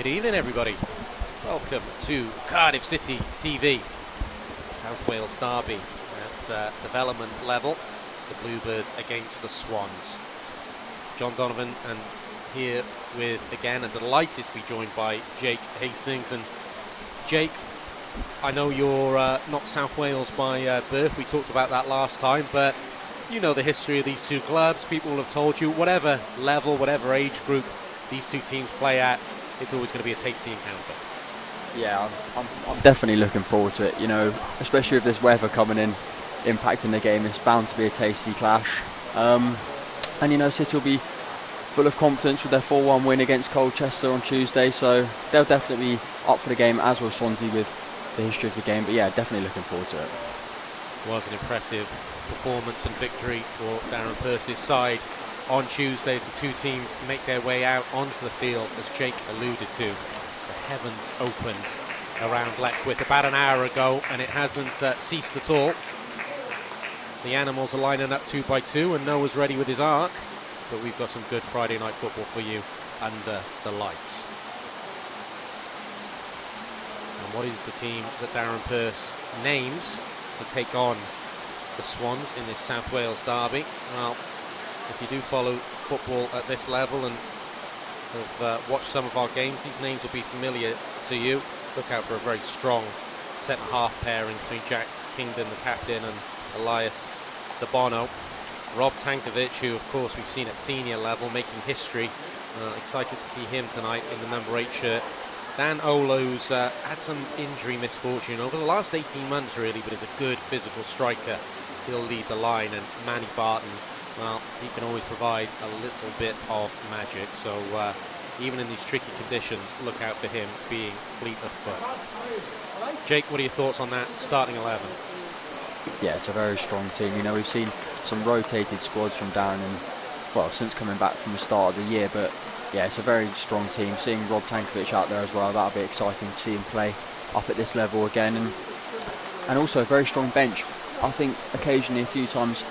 Good evening, everybody. Welcome to Cardiff City TV, South Wales derby at development level. The Bluebirds against the Swans. John Donovan, and here with, again, and delighted to be joined by Jake Hastings. And Jake, I know you're not South Wales by birth. We talked about that last time, but you know the history of these two clubs. People will have told you, whatever level, whatever age group these two teams play at, it's always going to be a tasty encounter. Yeah, I'm definitely looking forward to it, you know, especially with this weather coming in, impacting the game. It's bound to be a tasty clash. And, you know, City will be full of confidence with their 4-1 win against Colchester on Tuesday, so they'll definitely be up for the game, as will Swansea with the history of the game. But, yeah, definitely looking forward to it. It was an impressive performance and victory for Darren Pearce's side on Tuesday as the two teams make their way out onto the field. As Jake alluded to, the heavens opened around Leckwith about an hour ago, and it hasn't ceased at all. The Animals are lining up 2 by 2, and Noah's ready with his arc, but we've got some good Friday night football for you under the lights. And what is the team that Darren Pearce names to take on the Swans in this South Wales derby? Well, if you do follow football at this level and have watched some of our games, these names will be familiar to you. Look out for a very strong centre-half pairing between Jack Kingdon, the captain, and Elias De Bono. Rob Tankovic, who of course we've seen at senior level making history. Excited to see him tonight in the number 8 shirt. Dan Ola, who's had some injury misfortune over the last 18 months really, but is a good physical striker. He'll lead the line. And Manny Barton, well, he can always provide a little bit of magic. So even in these tricky conditions, look out for him being fleet of foot. Jake, what are your thoughts on that starting 11? Yeah, it's a very strong team. You know, we've seen some rotated squads from Darren, and well, since coming back from the start of the year. But yeah, it's a very strong team. Seeing Rob Tankovic out there as well, that'll be exciting to see him play up at this level again. And also a very strong bench. I think occasionally, a few times,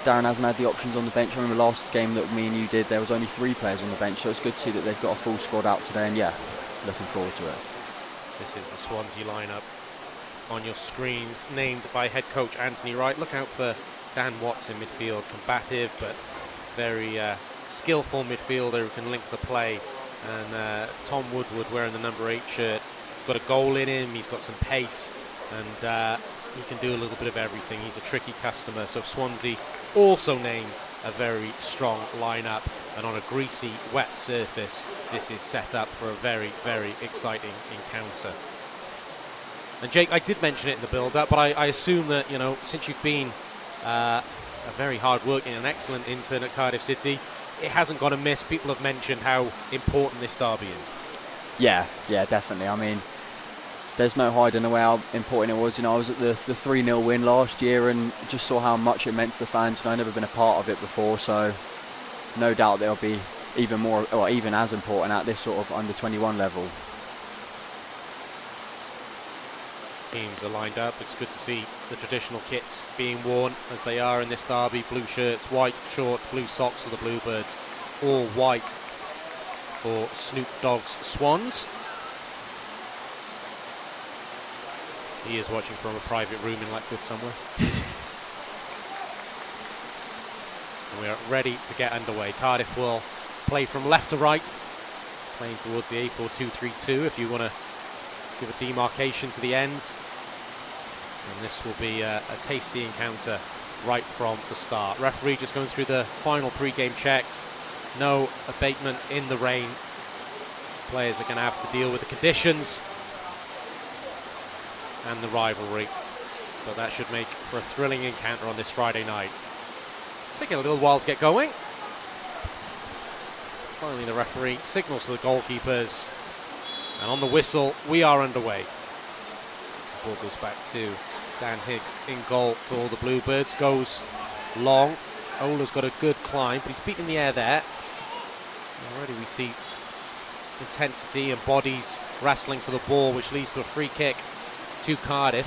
Darren hasn't had the options on the bench. I remember last game that me and you did, there was only 3 players on the bench, so it's good to see that they've got a full squad out today, and yeah, looking forward to it. This is the Swansea lineup on your screens, named by head coach Anthony Wright. Look out for Dan Watts in midfield, combative but very skillful midfielder who can link the play, and Tom Woodward wearing the number 8 shirt. He's got a goal in him, he's got some pace, and he can do a little bit of everything. He's a tricky customer. So Swansea also named a very strong lineup, and on a greasy, wet surface, this is set up for a very, very exciting encounter. And Jake, I did mention it in the build-up, but I assume that, you know, since you've been a very hard-working and excellent intern at Cardiff City, it hasn't gone amiss. People have mentioned how important this derby is. Yeah, definitely. I mean, there's no hiding away how important it was. You know, I was at the 3-0 win last year and just saw how much it meant to the fans. You know, I've never been a part of it before, so no doubt they'll be even more, or even as important at this sort of under-21 level. Teams are lined up. It's good to see the traditional kits being worn as they are in this derby. Blue shirts, white shorts, blue socks for the Bluebirds. All white for Snoop Dogg's Swans. He is watching from a private room in Leckwith somewhere. And we are ready to get underway. Cardiff will play from left to right, playing towards the A4-2-3-2 if you want to give a demarcation to the ends. And this will be a tasty encounter right from the start. Referee just going through the final pre-game checks. No abatement in the rain. Players are going to have to deal with the conditions and the rivalry. So that should make for a thrilling encounter on this Friday night. Taking a little while to get going. Finally the referee signals to the goalkeepers. And on the whistle, we are underway. The ball goes back to Dan Higgs in goal for all the Bluebirds. Goes long. Ola's got a good climb, but he's beaten the air there. Already we see intensity and bodies wrestling for the ball, which leads to a free kick to Cardiff.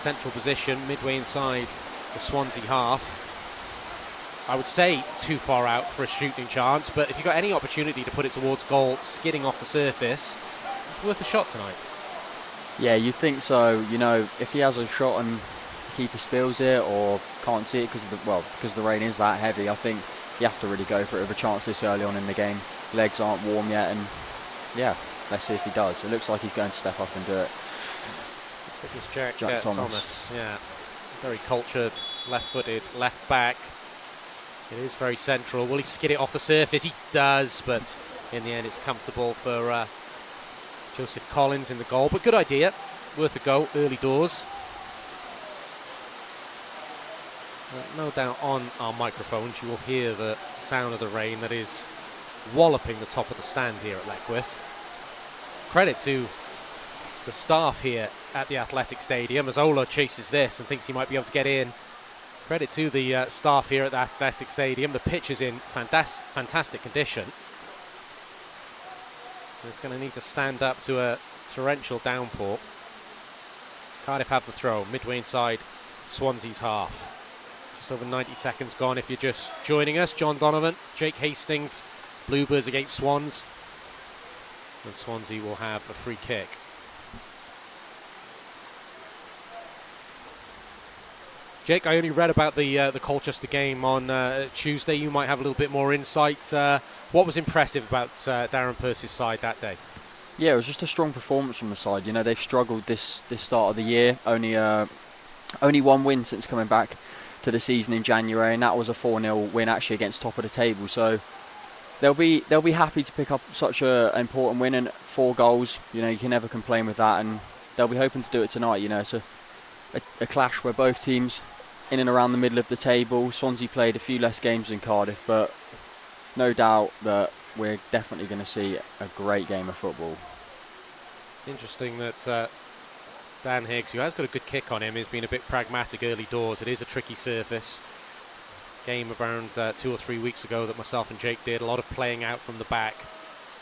Central position, midway inside the Swansea half. I would say, too far out for a shooting chance, but if you've got any opportunity to put it towards goal, skidding off the surface, it's worth a shot tonight. Yeah, you'd think so. You know, if he has a shot and the keeper spills it or can't see it because the rain is that heavy, I think you have to really go for it with a chance this early on in the game. Legs aren't warm yet, and yeah, let's see if he does. It looks like he's going to step up and do it. It's Jack Thomas. Yeah, very cultured, left-footed, left back. It is very central. Will he skid it off the surface? He does, but in the end it's comfortable for Joseph Collins in the goal. But good idea, worth a go, early doors. No doubt on our microphones you will hear the sound of the rain that is walloping the top of the stand here at Leckwith. Credit to the staff here at the Athletic Stadium as Ola chases this and thinks he might be able to get in. Credit to the staff here at the Athletic Stadium. The pitch is in fantastic condition. It's going to need to stand up to a torrential downpour. Cardiff have the throw, midway inside Swansea's half. Just over 90 seconds gone if you're just joining us. John Donovan, Jake Hastings, Bluebirds against Swans. And Swansea will have a free kick. Jake, I only read about the Colchester game on Tuesday. You might have a little bit more insight. What was impressive about Darren Pearce's side that day? Yeah, it was just a strong performance from the side. You know, they've struggled this start of the year. Only one win since coming back to the season in January, and that was a 4-0 win actually against top of the table. So they'll be happy to pick up such an important win and 4 goals. You know, you can never complain with that, and they'll be hoping to do it tonight. You know, it's a clash where both teams in and around the middle of the table. Swansea played a few less games than Cardiff, but no doubt that we're definitely going to see a great game of football. Interesting that Dan Higgs, who has got a good kick on him, has been a bit pragmatic early doors. It is a tricky surface. Game around 2 or 3 weeks ago that myself and Jake did. A lot of playing out from the back.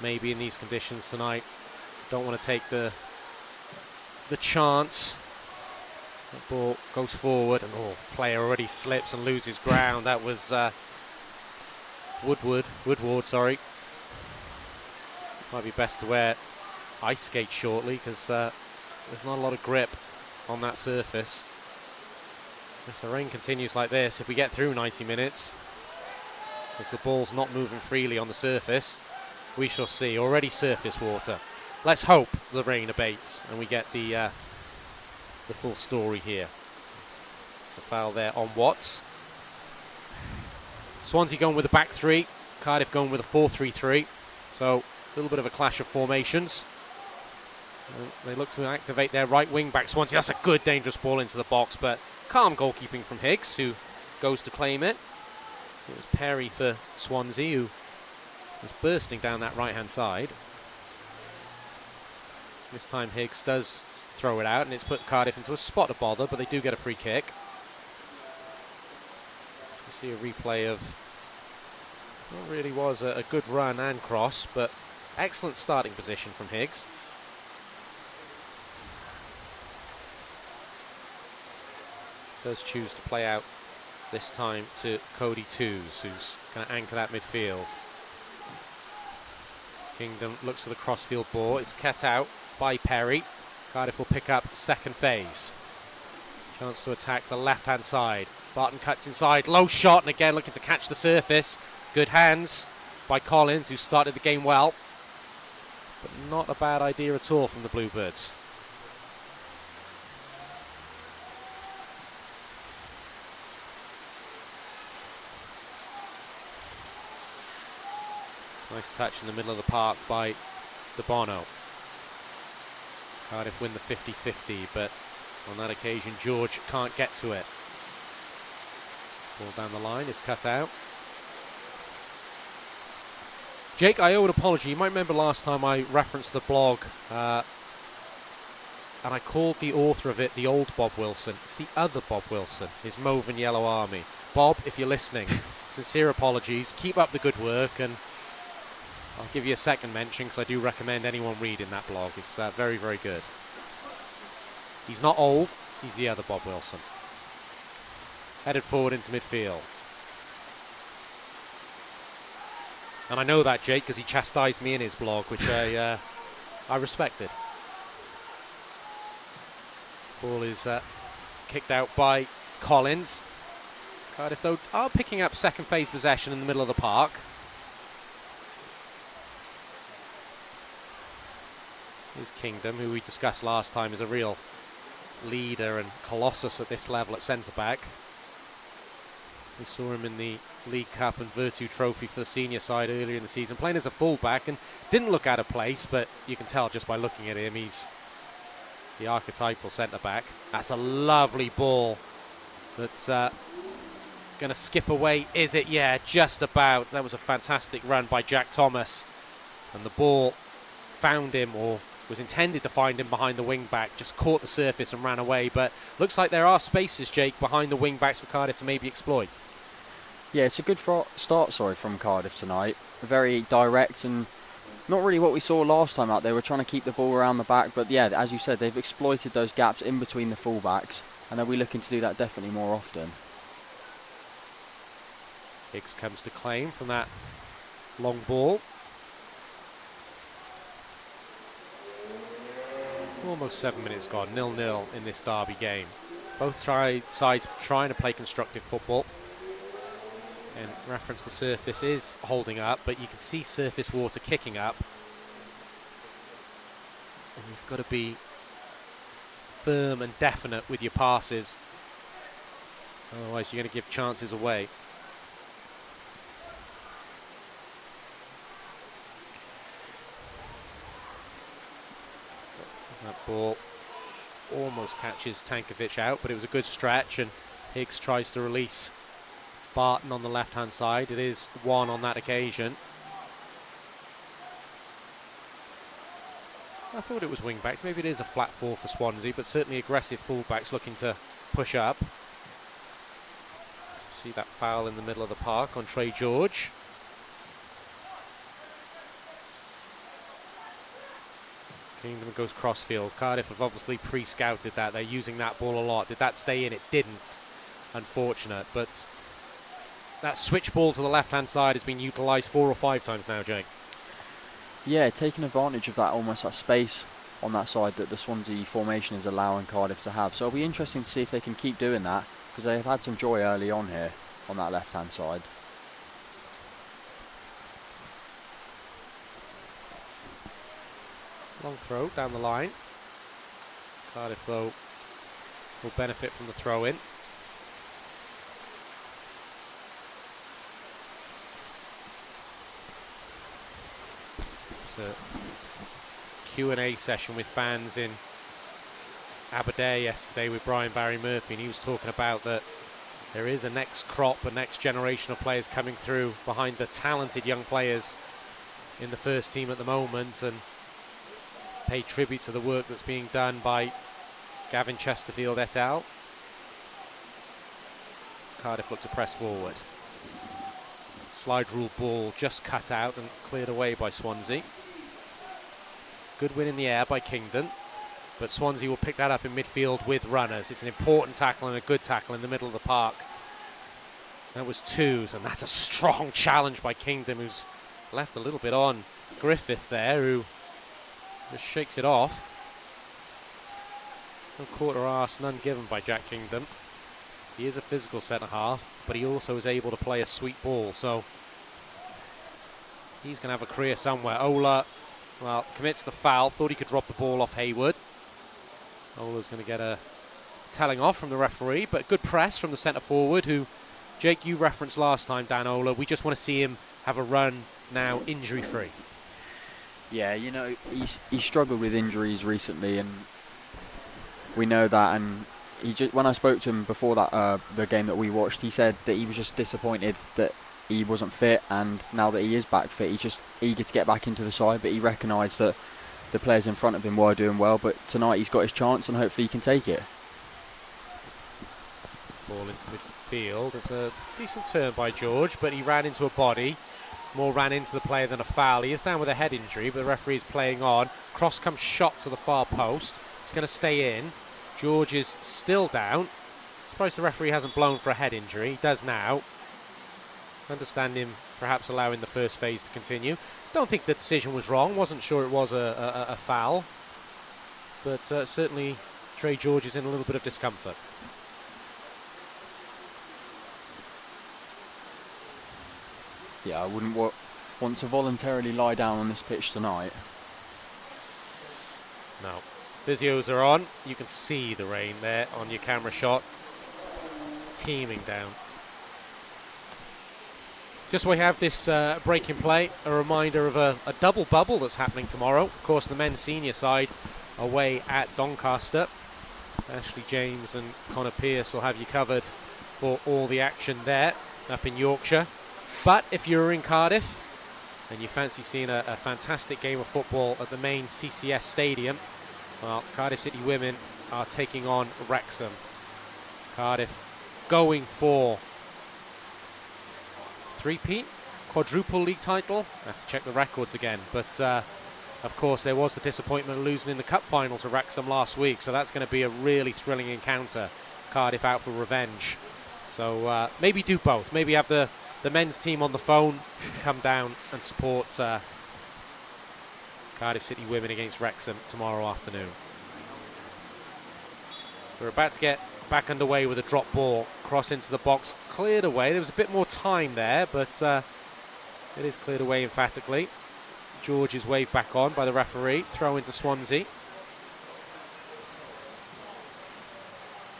Maybe in these conditions tonight. Don't want to take the chance. The ball goes forward and player already slips and loses ground. That was Woodward, sorry. Might be best to wear ice skates shortly because there's not a lot of grip on that surface. If the rain continues like this, if we get through 90 minutes, as the ball's not moving freely on the surface, we shall see. Already surface water. Let's hope the rain abates and we get the full story here. It's a foul there on Watts. Swansea going with a back three. Cardiff going with a 4-3-3. So a little bit of a clash of formations. They look to activate their right wing back. Swansea, that's a good dangerous ball into the box, but calm goalkeeping from Higgs, who goes to claim it. It was Perry for Swansea, who was bursting down that right hand side. This time Higgs does throw it out, and it's put Cardiff into a spot of bother, but they do get a free kick. You see a replay of what really was a good run and cross, but excellent starting position from Higgs. Does choose to play out this time to Cody Toos, who's going to anchor that midfield. Kingdom looks for the crossfield ball. It's cut out by Perry. Cardiff will pick up second phase. Chance to attack the left-hand side. Barton cuts inside. Low shot, and again looking to catch the surface. Good hands by Collins, who started the game well. But not a bad idea at all from the Bluebirds. Nice touch in the middle of the park by De Bono. Cardiff win the 50-50, but on that occasion George can't get to it. Ball down the line is cut out. Jake, I owe an apology. You might remember last time I referenced the blog and I called the author of it the old Bob Wilson. It's the other Bob Wilson, his Mauve and Yellow Army. Bob, if you're listening, sincere apologies. Keep up the good work, and I'll give you a second mention because I do recommend anyone reading that blog. It's very, very good. He's not old, he's the other Bob Wilson. Headed forward into midfield. And I know that, Jake, because he chastised me in his blog, which I respected. Ball is kicked out by Collins. Cardiff, though, are picking up second phase possession in the middle of the park. Here's Kingdom, who we discussed last time, is a real leader and colossus at this level at centre-back. We saw him in the League Cup and Virtu Trophy for the senior side earlier in the season, playing as a full-back, and didn't look out of place, but you can tell just by looking at him, he's the archetypal centre-back. That's a lovely ball that's going to skip away, is it? Yeah, just about. That was a fantastic run by Jack Thomas, and the ball found him, or was intended to find him behind the wing-back, just caught the surface and ran away. But looks like there are spaces, Jake, behind the wing-backs for Cardiff to maybe exploit. Yeah, it's a good start from Cardiff tonight. Very direct and not really what we saw last time out there. We're trying to keep the ball around the back, but yeah, as you said, they've exploited those gaps in between the full-backs, and they'll be looking to do that definitely more often. Higgs comes to claim from that long ball. Almost 7 minutes gone, 0-0 in this derby game. Both sides trying to play constructive football. And reference the surface is holding up, but you can see surface water kicking up. And you've got to be firm and definite with your passes. Otherwise you're going to give chances away. That ball almost catches Tankovic out, but it was a good stretch, and Higgs tries to release Barton on the left-hand side. It is one on that occasion. I thought it was wing-backs. Maybe it is a flat four for Swansea, but certainly aggressive full-backs looking to push up. See that foul in the middle of the park on Trey George. Kingdom goes crossfield. Cardiff have obviously pre-scouted that. They're using that ball a lot. Did that stay in? It didn't. Unfortunate. But that switch ball to the left-hand side has been utilised 4 or 5 times now, Jake. Yeah, taking advantage of that, almost that space on that side that the Swansea formation is allowing Cardiff to have. So it'll be interesting to see if they can keep doing that, because they have had some joy early on here on that left-hand side. Long throw down the line. Cardiff, though, will benefit from the throw-in. It's a Q&A session with fans in MATCHDAY yesterday with Brian Barry Murphy, and he was talking about that there is a next crop, a next generation of players coming through behind the talented young players in the first team at the moment, and pay tribute to the work that's being done by Gavin Chesterfield et al. As Cardiff look to press forward. Slide rule ball just cut out and cleared away by Swansea. Good win in the air by Kingdom, but Swansea will pick that up in midfield with runners. It's an important tackle and a good tackle in the middle of the park. That was twos, and that's a strong challenge by Kingdom, who's left a little bit on Griffith there, who just shakes it off. No quarter arse, none given by Jack Kingdom. He is a physical centre-half, but he also is able to play a sweet ball, so he's going to have a career somewhere. Ola, well, commits the foul. Thought he could drop the ball off Hayward. Ola's going to get a telling off from the referee, but good press from the centre-forward, who, Jake, you referenced last time, Dan Ola. We just want to see him have a run now injury-free. Yeah, you know, he's struggled with injuries recently, and we know that. And when I spoke to him before that the game that we watched, he said that he was just disappointed that he wasn't fit, and now that he is back fit, he's just eager to get back into the side. But he recognised that the players in front of him were doing well, but tonight he's got his chance, and hopefully he can take it. Ball into midfield. It's a decent turn by George, but he ran into a body. More ran into the player than a foul. He is down with a head injury, but the referee is playing on. Cross comes shot to the far post. It's going to stay in. George is still down. Surprised the referee hasn't blown for a head injury. He does now. Understand him perhaps allowing the first phase to continue. Don't think the decision was wrong. Wasn't sure it was a foul. But certainly Trey George is in a little bit of discomfort. Yeah, I wouldn't want to voluntarily lie down on this pitch tonight. No. Physios are on. You can see the rain there on your camera shot. Teeming down. Just we have this break in play, a reminder of a double bubble that's happening tomorrow. Of course, the men's senior side away at Doncaster. Ashley James and Connor Pearce will have you covered for all the action there up in Yorkshire. But if you're in Cardiff and you fancy seeing a fantastic game of football at the main CCS stadium, well, Cardiff City women are taking on Wrexham. Cardiff going for three-peat, quadruple league title. I have to check the records again, but of course there was the disappointment of losing in the cup final to Wrexham last week, so that's going to be a really thrilling encounter. Cardiff out for revenge. So maybe do both. Maybe have the men's team on the phone come down and support Cardiff City women against Wrexham tomorrow afternoon. We're about to get back underway with a drop ball. Cross into the box, cleared away. There was a bit more time there, but it is cleared away emphatically. George is waved back on by the referee. Throw into Swansea.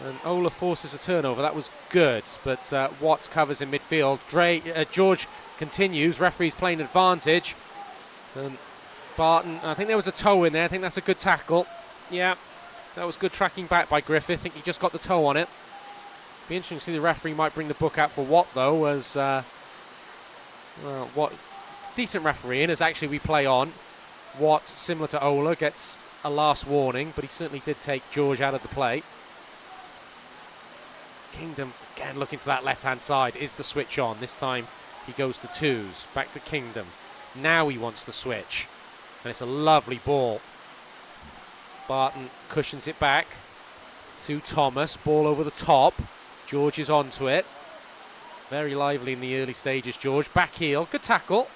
And Ola forces a turnover. That was good, but Watts covers in midfield. George continues. Referee's playing advantage. And Barton, I think there was a toe in there. I think that's a good tackle. Yeah, that was good tracking back by Griffith. I think he just got the toe on it. Be interesting to see the referee might bring the book out for Watt, though, as Watt, decent refereeing, as actually we play on. Watt, similar to Ola, gets a last warning, but he certainly did take George out of the play. Kingdom, again, looking to that left-hand side. Is the switch on? This time he goes to twos. Back to Kingdom. Now he wants the switch. And it's a lovely ball. Barton cushions it back to Thomas. Ball over the top. George is onto it. Very lively in the early stages, George. Back heel. Good tackle.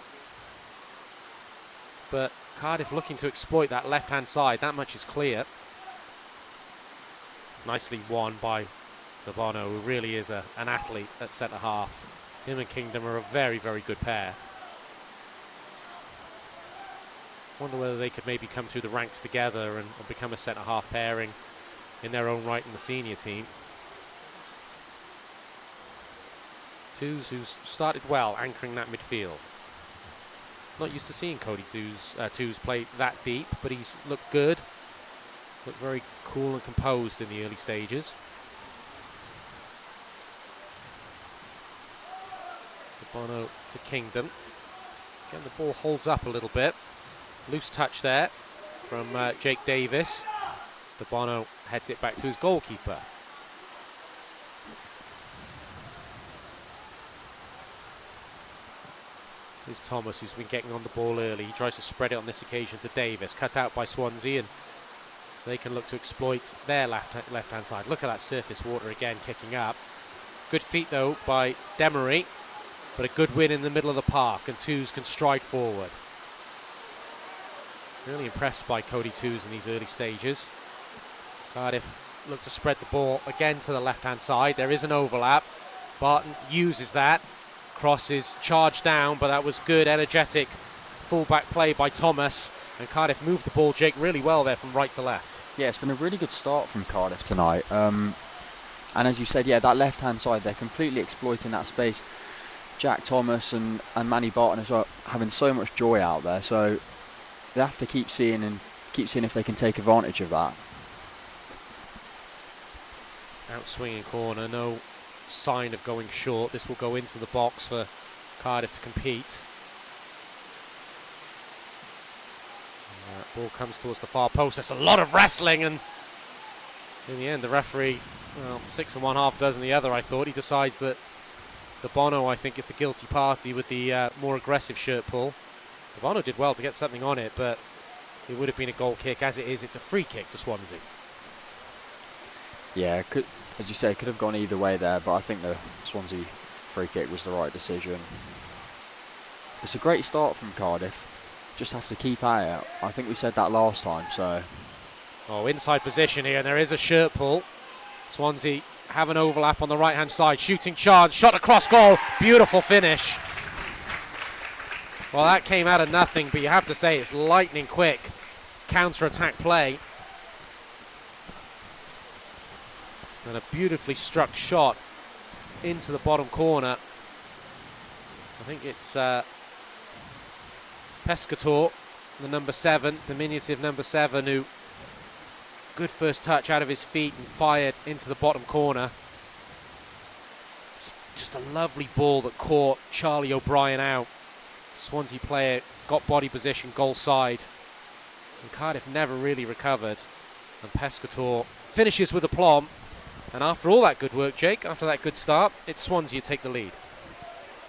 But Cardiff looking to exploit that left-hand side. That much is clear. Nicely won by the Bono, who really is an athlete at centre-half. Him and Kingdom are a very, very good pair. Wonder whether they could maybe come through the ranks together and become a centre-half pairing in their own right in the senior team. Twos, who's started well, anchoring that midfield. Not used to seeing Cody Twos play that deep, but he's looked good. Looked very cool and composed in the early stages. Bono to Kingdom. Again, the ball holds up a little bit. Loose touch there from Jake Davis. The Bono heads it back to his goalkeeper. Here's Thomas, who's been getting on the ball early. He tries to spread it on this occasion to Davis. Cut out by Swansea, and they can look to exploit their left-hand side. Look at that surface water again kicking up. Good feet, though, by Demery. But a good win in the middle of the park, and Twos can stride forward. Really impressed by Cody Twos in these early stages. Cardiff look to spread the ball again to the left-hand side. There is an overlap. Barton uses that. Crosses, charged down, but that was good, energetic full-back play by Thomas. And Cardiff moved the ball, Jake, really well there from right to left. Yeah, it's been a really good start from Cardiff tonight. And as you said, yeah, that left-hand side, they're completely exploiting that space. Jack Thomas and Manny Barton as well, having so much joy out there, so they have to keep seeing if they can take advantage of that. Out swinging corner, no sign of going short. This will go into the box for Cardiff to compete. Ball comes towards the far post. There's a lot of wrestling, and in the end the referee, well, 6 1/2 dozen the other, I thought. He decides that the Bono, I think, is the guilty party with the more aggressive shirt pull. The Bono did well to get something on it, but it would have been a goal kick. As it is, it's a free kick to Swansea. Yeah, as you say, it could have gone either way there, but I think the Swansea free kick was the right decision. it's a great start from Cardiff. Just have to keep at it. I think we said that last time, so. Oh, inside position here, and there is a shirt pull. Swansea have an overlap on the right-hand side. Shooting charge, shot across goal. Beautiful finish. Well, that came out of nothing, but you have to say it's lightning quick counter-attack play. And a beautifully struck shot into the bottom corner. I think it's Pescator, the number 7, diminutive number 7, who good first touch out of his feet and fired into the bottom corner. Just a lovely ball that caught Charlie O'Brien out. Swansea player got body position, goal side. And Cardiff never really recovered. And Pescator finishes with aplomb. And after all that good work, Jake, after that good start, it's Swansea who take the lead.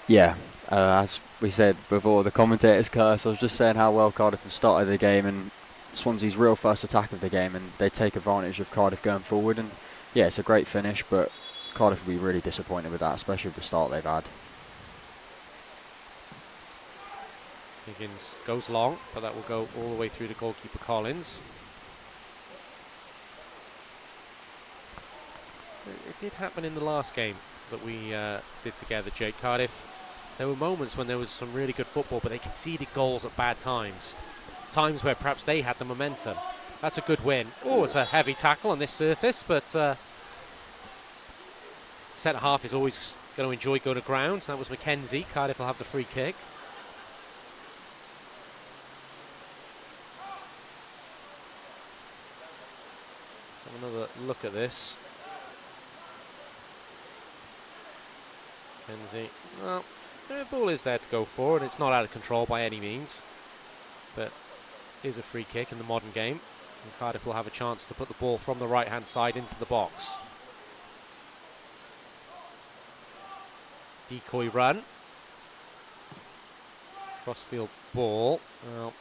Yeah, as we said before, the commentator's curse. I was just saying how well Cardiff have started the game and Swansea's real first attack of the game, and they take advantage of Cardiff going forward. And yeah, it's a great finish, but Cardiff will be really disappointed with that, especially with the start they've had. Higgins goes long, but that will go all the way through to goalkeeper Collins. It did happen in the last game that we did together, Jake. Cardiff, there were moments when there was some really good football, but they conceded goals at bad times. Times where perhaps they had the momentum. That's a good win. Oh, it's a heavy tackle on this surface, but centre half is always going to enjoy going to ground. That was Mackenzie. Cardiff will have the free kick. Have another look at this. Mackenzie. Well, the ball is there to go for, and it's not out of control by any means. But is a free kick in the modern game, and Cardiff will have a chance to put the ball from the right-hand side into the box. Decoy run. Crossfield ball. Well,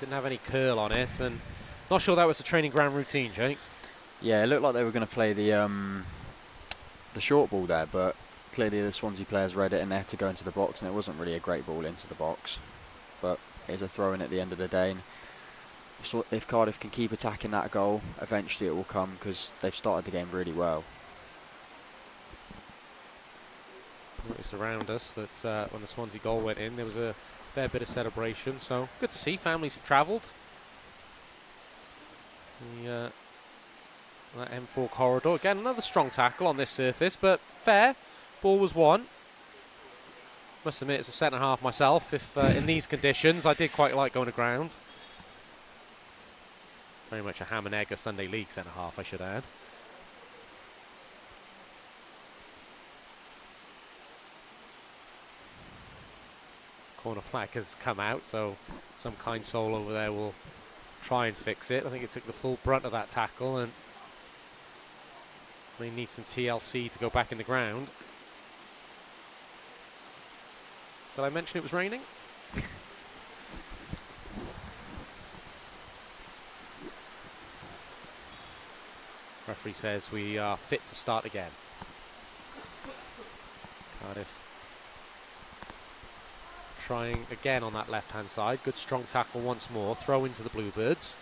didn't have any curl on it, and not sure that was a training ground routine, Jake. Yeah, it looked like they were going to play the short ball there, but clearly the Swansea players read it and they had to go into the box, and it wasn't really a great ball into the box. But it's a throw-in at the end of the day. And so if Cardiff can keep attacking that goal, eventually it will come, because they've started the game really well. Noticed around us that when the Swansea goal went in, there was a fair bit of celebration, so good to see. Families have travelled. That M4 corridor. Again, another strong tackle on this surface, but fair. Ball was won. Must admit, as a centre half myself, if in these conditions, I did quite like going to ground. Very much a ham and egg, a Sunday League centre half, I should add. Corner flag has come out, so some kind soul over there will try and fix it. I think it took the full brunt of that tackle, and they need some TLC to go back in the ground. Did I mention it was raining? Referee says we are fit to start again. Cardiff trying again on that left-hand side. Good strong tackle once more. Throw into the Bluebirds.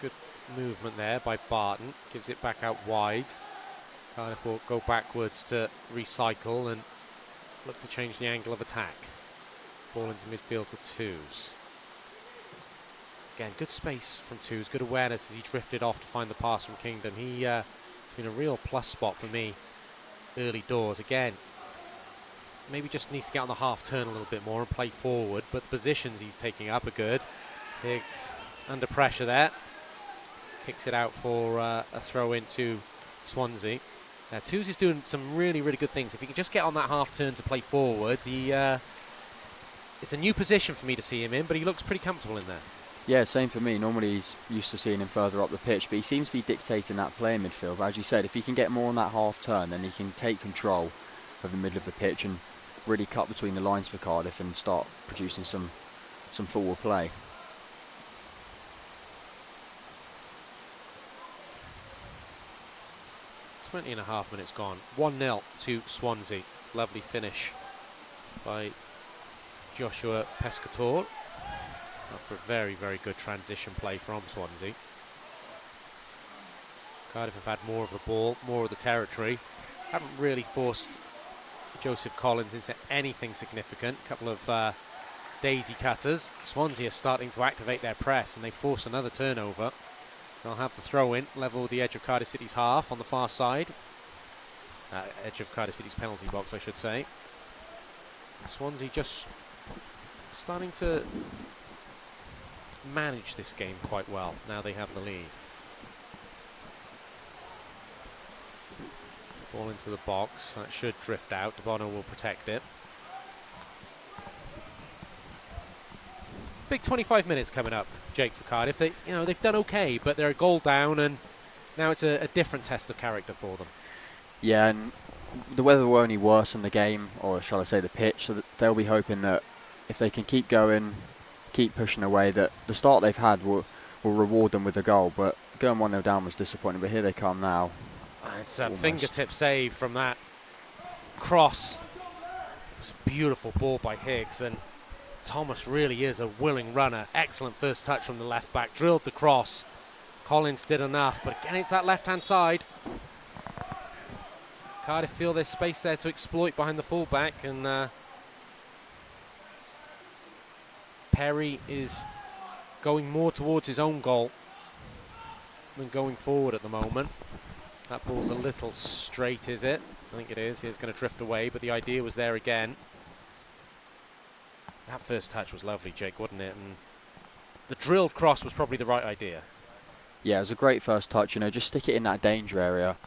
Good movement there by Barton. Gives it back out wide. Cardiff will go backwards to recycle and look to change the angle of attack. Ball into midfield to Twos. Again, good space from Twos, good awareness as he drifted off to find the pass from Kingdom. It's been a real plus spot for me early doors. Again, maybe just needs to get on the half turn a little bit more and play forward, but the positions he's taking up are good. Higgs under pressure there. Kicks it out for a throw into Swansea. Twos is doing some really, really good things. If he can just get on that half turn to play forward, it's a new position for me to see him in, but he looks pretty comfortable in there. Yeah, same for me. Normally he's used to seeing him further up the pitch, but he seems to be dictating that play in midfield. But as you said, if he can get more on that half turn, then he can take control of the middle of the pitch and really cut between the lines for Cardiff and start producing some forward play. 20.5 minutes gone. 1-0 to Swansea. Lovely finish by Joshua Pescatore. After a very, very good transition play from Swansea. Cardiff have had more of the ball, more of the territory. Haven't really forced Joseph Collins into anything significant. A couple of daisy cutters. Swansea are starting to activate their press, and they force another turnover. They'll have the throw in, level the edge of Cardiff City's half on the far side. Edge of Cardiff City's penalty box, I should say. And Swansea just starting to manage this game quite well now they have the lead. Ball into the box. That should drift out. De Bono will protect it. Big 25 minutes coming up, Jake, for Cardiff. They've done okay, but they're a goal down, and now it's a different test of character for them. Yeah, and the weather will only worsen the game, or shall I say the pitch, so that they'll be hoping that if they can keep going, keep pushing away, that the start they've had will reward them with a goal. But going 1-0 down was disappointing, but here they come now. It's a fingertip save from that cross. It was a beautiful ball by Higgs, and Thomas really is a willing runner. Excellent first touch from the left back. Drilled the cross. Collins did enough, but again it's that left-hand side. Cardiff feel there's space there to exploit behind the fullback, and Perry is going more towards his own goal than going forward at the moment. That ball's a little straight, is it? I think it is. It's going to drift away, but the idea was there again. That first touch was lovely, Jake, wasn't it? And the drilled cross was probably the right idea. Yeah, it was a great first touch. Just stick it in that danger area.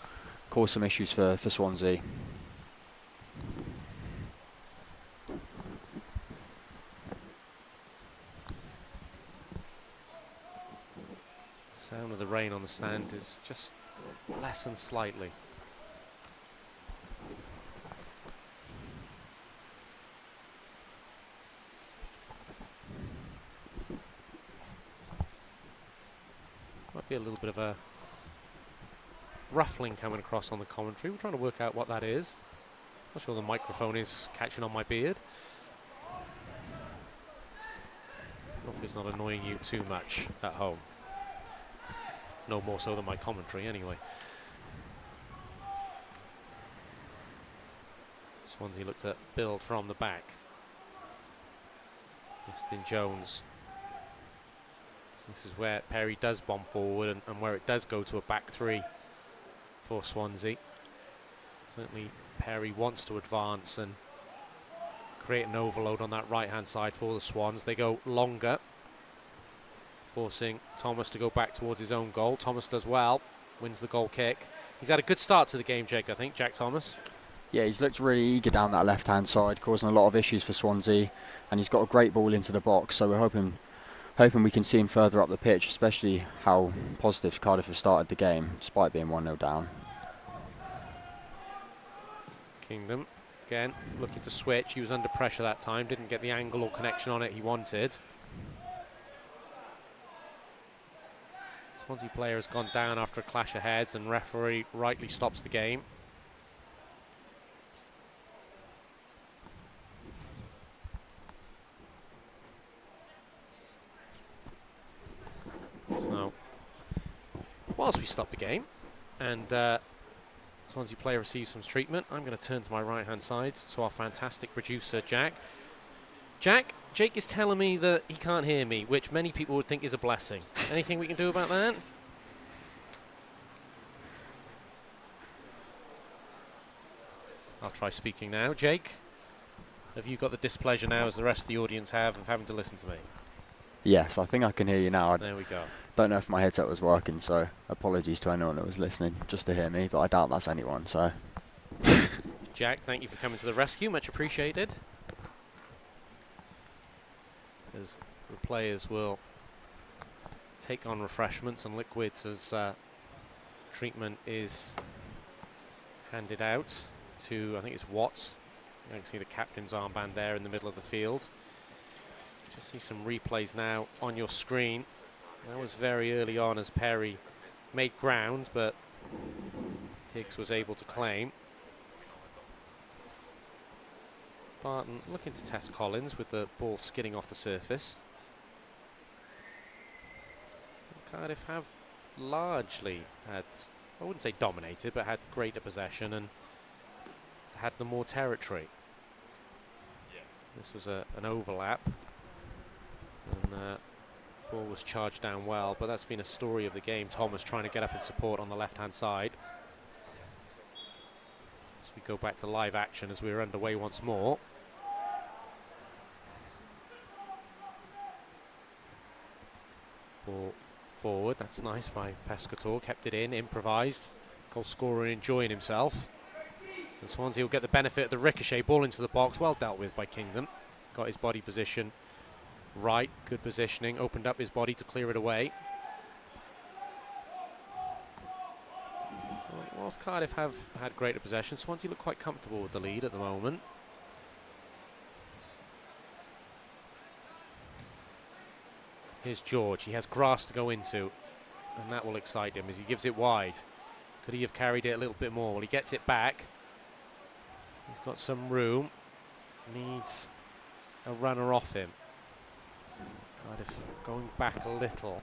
Cause some issues for Swansea. Sound of the rain on the stand is just lessened slightly. Might be a little bit of a ruffling coming across on the commentary. We're trying to work out what that is. Not sure the microphone is catching on my beard. Hopefully it's not annoying you too much at home. No more so than my commentary, anyway. Swansea look to build from the back. Justin Jones. This is where Perry does bomb forward, and where it does go to a back three for Swansea. Certainly Perry wants to advance and create an overload on that right-hand side for the Swans. They go longer, forcing Thomas to go back towards his own goal. Thomas does well, wins the goal kick. He's had a good start to the game, Jake, I think, Jack Thomas. Yeah, he's looked really eager down that left-hand side, causing a lot of issues for Swansea, and he's got a great ball into the box, so we're hoping we can see him further up the pitch, especially how positive Cardiff have started the game, despite being 1-0 down. Kingdom, again, looking to switch. He was under pressure that time, didn't get the angle or connection on it he wanted. Swansea player has gone down after a clash of heads, and referee rightly stops the game. So, whilst we stop the game and Swansea player receives some treatment, I'm going to turn to my right-hand side to our fantastic producer, Jack. Jack, Jake is telling me that he can't hear me, which many people would think is a blessing. Anything we can do about that? I'll try speaking now. Jake, have you got the displeasure now, as the rest of the audience have, of having to listen to me? Yes, I think I can hear you now. There we go. Don't know if my headset was working, so apologies to anyone that was listening just to hear me, but I doubt that's anyone, so. Jack, thank you for coming to the rescue. Much appreciated. As the players will take on refreshments and liquids as treatment is handed out to, I think it's Watts. You can see the captain's armband there in the middle of the field. Just see some replays now on your screen. That was very early on as Perry made ground, but Higgs was able to claim. Barton looking to test Collins with the ball skidding off the surface. Cardiff have largely had, I wouldn't say dominated, but had greater possession and had the more territory. This was an overlap, and ball was charged down well, but that's been a story of the game. Thomas trying to get up in support on the left-hand side. As we go back to live action as we're underway once more. Ball forward, that's nice by Pescator, kept it in, improvised. Goal scorer enjoying himself. And Swansea will get the benefit of the ricochet, ball into the box, well dealt with by Kingdom. Got his body position right, good positioning, opened up his body to clear it away. Well, whilst Cardiff have had greater possession, Swansea look quite comfortable with the lead at the moment. Here's George, he has grass to go into, and that will excite him as he gives it wide. Could he have carried it a little bit more? Well, he gets it back. He's got some room, needs a runner off him. Cardiff going back a little.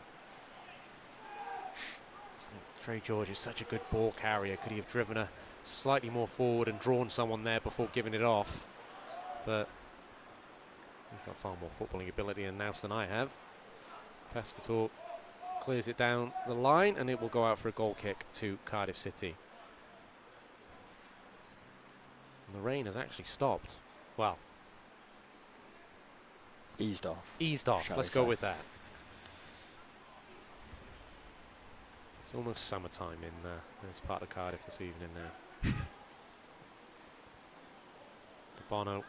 Trey George is such a good ball carrier. Could he have driven her slightly more forward and drawn someone there before giving it off? But he's got far more footballing ability and nous than I have. Pescator clears it down the line and it will go out for a goal kick to Cardiff City. And the rain has actually stopped. Well, eased off. Eased off. Let's go with that. It's almost summertime in this part of Cardiff this evening now. De Bono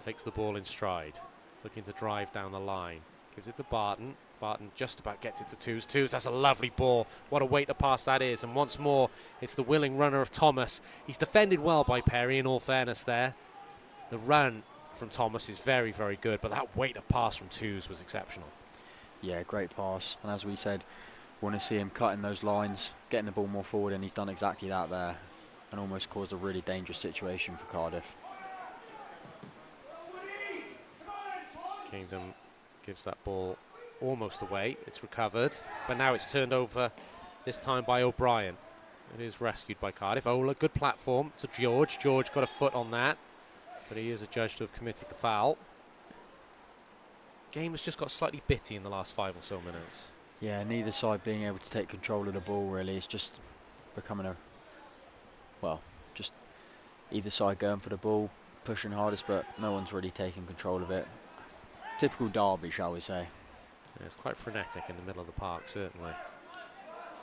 takes the ball in stride, looking to drive down the line. Gives it to Barton. Barton just about gets it to Twos. Twos, that's a lovely ball. What a way to pass that is. And once more, it's the willing runner of Thomas. He's defended well by Perry, in all fairness there. The run from Thomas is very, very good, but that weight of pass from Twos was exceptional. Yeah, great pass. And as we said, want to see him cutting those lines, getting the ball more forward, and he's done exactly that there and almost caused a really dangerous situation for Cardiff. Kingdom gives that ball almost away. It's recovered, but now it's turned over, this time by O'Brien. It is rescued by Cardiff. Ola, good platform to George. George got a foot on that, but he is adjudged to have committed the foul. Game has just got slightly bitty in the last 5 or so minutes. Yeah, neither side being able to take control of the ball really. It's just becoming a, well, just either side going for the ball, pushing hardest, but no one's really taking control of it. Typical derby, shall we say. Yeah, it's quite frenetic in the middle of the park, certainly.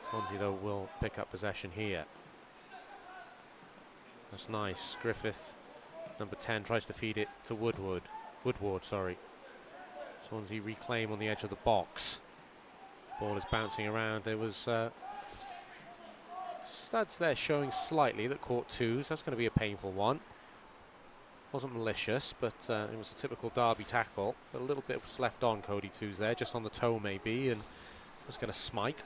Swansea, though, will pick up possession here. That's nice. Griffith, number 10, tries to feed it to Woodward. Swansea reclaim on the edge of the box. Ball is bouncing around. There was studs there showing slightly that caught Twos. That's going to be a painful one. Wasn't malicious, but it was a typical derby tackle. But a little bit was left on Cody Twos there, just on the toe maybe, and was going to smite.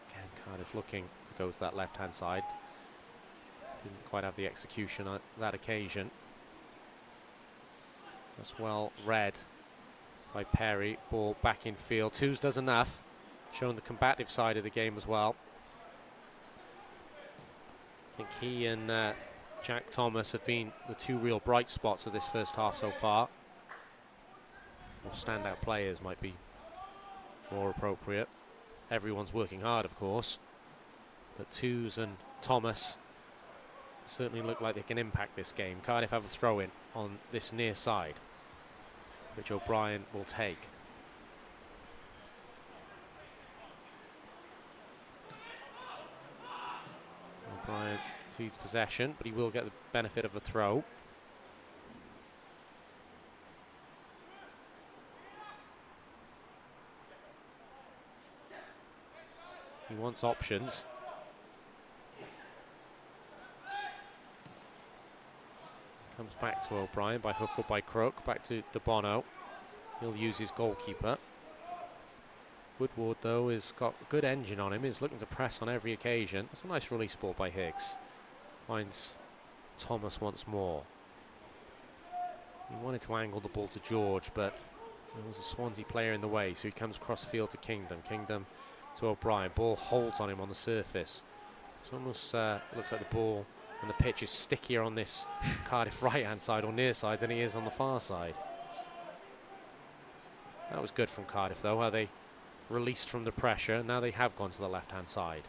Again, Cardiff looking to go to that left-hand side. Didn't quite have the execution on that occasion. That's well read by Perry. Ball back in field. Twos does enough, showing the combative side of the game as well. I think he and Jack Thomas have been the two real bright spots of this first half so far. Or standout players might be more appropriate. Everyone's working hard, of course, but Twos and Thomas certainly look like they can impact this game. Cardiff have a throw-in on this near side, which O'Brien will take. O'Brien concedes possession, but he will get the benefit of a throw. He wants options. Comes back to O'Brien by hook or by crook. Back to De Bono. He'll use his goalkeeper. Woodward, though, has got a good engine on him. He's looking to press on every occasion. It's a nice release ball by Higgs. Finds Thomas once more. He wanted to angle the ball to George, but there was a Swansea player in the way, so he comes cross field to Kingdom. Kingdom to O'Brien. Ball holds on him on the surface. It's almost looks like the ball and the pitch is stickier on this Cardiff right-hand side or near side than he is on the far side. That was good from Cardiff, though, how they released from the pressure. Now they have gone to the left-hand side.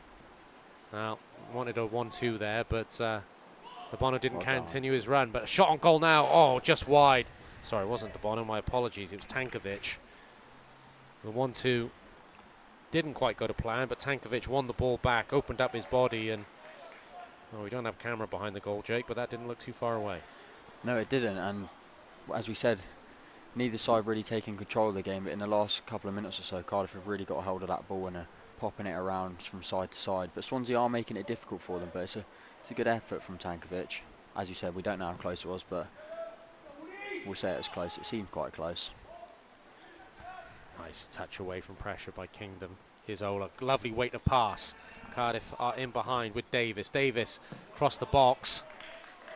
Now, wanted a 1-2 there, but De Bono didn't continue his run. But a shot on goal now. Oh, just wide. Sorry, it wasn't De Bono. My apologies. It was Tankovic. The 1-2 didn't quite go to plan, but Tankovic won the ball back, opened up his body, and we don't have camera behind the goal, Jake, but that didn't look too far away. No, it didn't, and as we said, neither side really taking control of the game, but in the last couple of minutes or so, Cardiff have really got a hold of that ball and are popping it around from side to side. But Swansea are making it difficult for them, but it's a good effort from Tankovic. As you said, we don't know how close it was, but we'll say it was close. It seemed quite close. Nice touch away from pressure by Kingdom. Here's Ola. Lovely weight of pass. Cardiff are in behind with Davis. Davis across the box.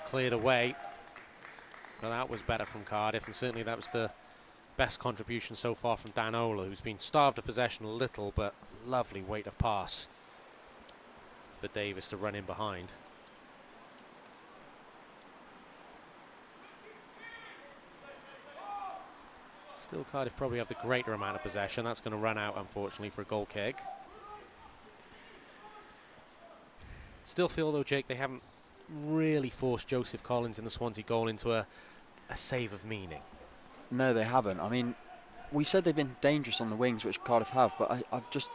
Cleared away. Well, that was better from Cardiff, and certainly that was the best contribution so far from Dan Ola, who's been starved of possession a little, but lovely weight of pass for Davis to run in behind. Still, Cardiff probably have the greater amount of possession. That's going to run out, unfortunately, for a goal kick. Still feel, though, Jake, they haven't really forced Joseph Collins in the Swansea goal into a save of meaning. No, they haven't. I mean, we said they've been dangerous on the wings, which Cardiff have, but I've just,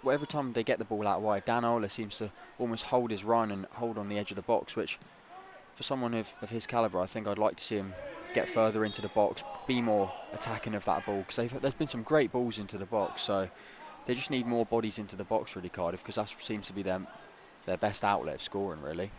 every time they get the ball out wide, Dan Ola seems to almost hold his run and hold on the edge of the box, which for someone of his calibre, I think I'd like to see him get further into the box, be more attacking of that ball, because there's been some great balls into the box, so they just need more bodies into the box, really, Cardiff, because that seems to be their best outlet of scoring, really.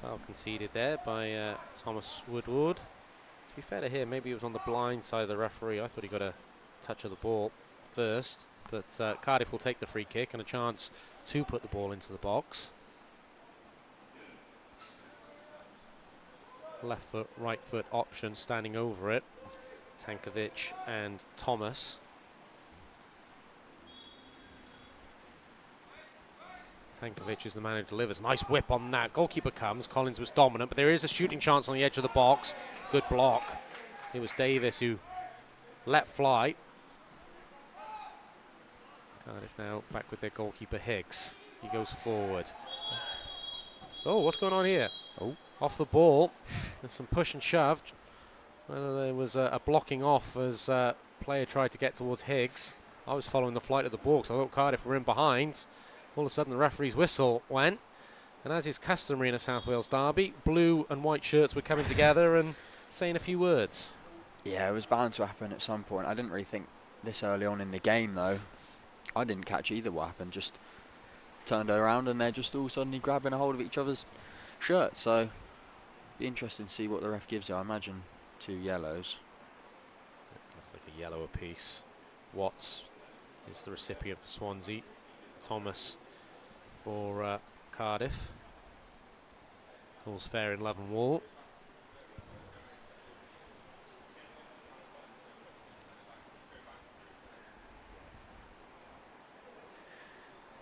Foul conceded there by Thomas Woodward. To be fair to him, maybe it was on the blind side of the referee. I thought he got a touch of the ball first, but Cardiff will take the free kick and a chance to put the ball into the box. Left foot, right foot option standing over it. Tankovic and Thomas. Tankovic is the man who delivers. Nice whip on that. Goalkeeper comes. Collins was dominant, but there is a shooting chance on the edge of the box. Good block. It was Davis who let fly. Cardiff now back with their goalkeeper Higgs. He goes forward. Oh, what's going on here? Oh, off the ball. There's some push and shove. Whether there was a blocking off as player tried to get towards Higgs. I was following the flight of the ball, so I thought Cardiff were in behind. All of a sudden the referee's whistle went, and as is customary in a South Wales derby, blue and white shirts were coming together and saying a few words. Yeah, it was bound to happen at some point. I didn't really think this early on in the game, though. I didn't catch either what happened, just turned around and they're just all suddenly grabbing a hold of each other's shirts, so be interesting to see what the ref gives you. I imagine 2 yellows. Looks like a yellow apiece. Watts is the recipient for Swansea. Thomas for Cardiff. All's fair in love and war.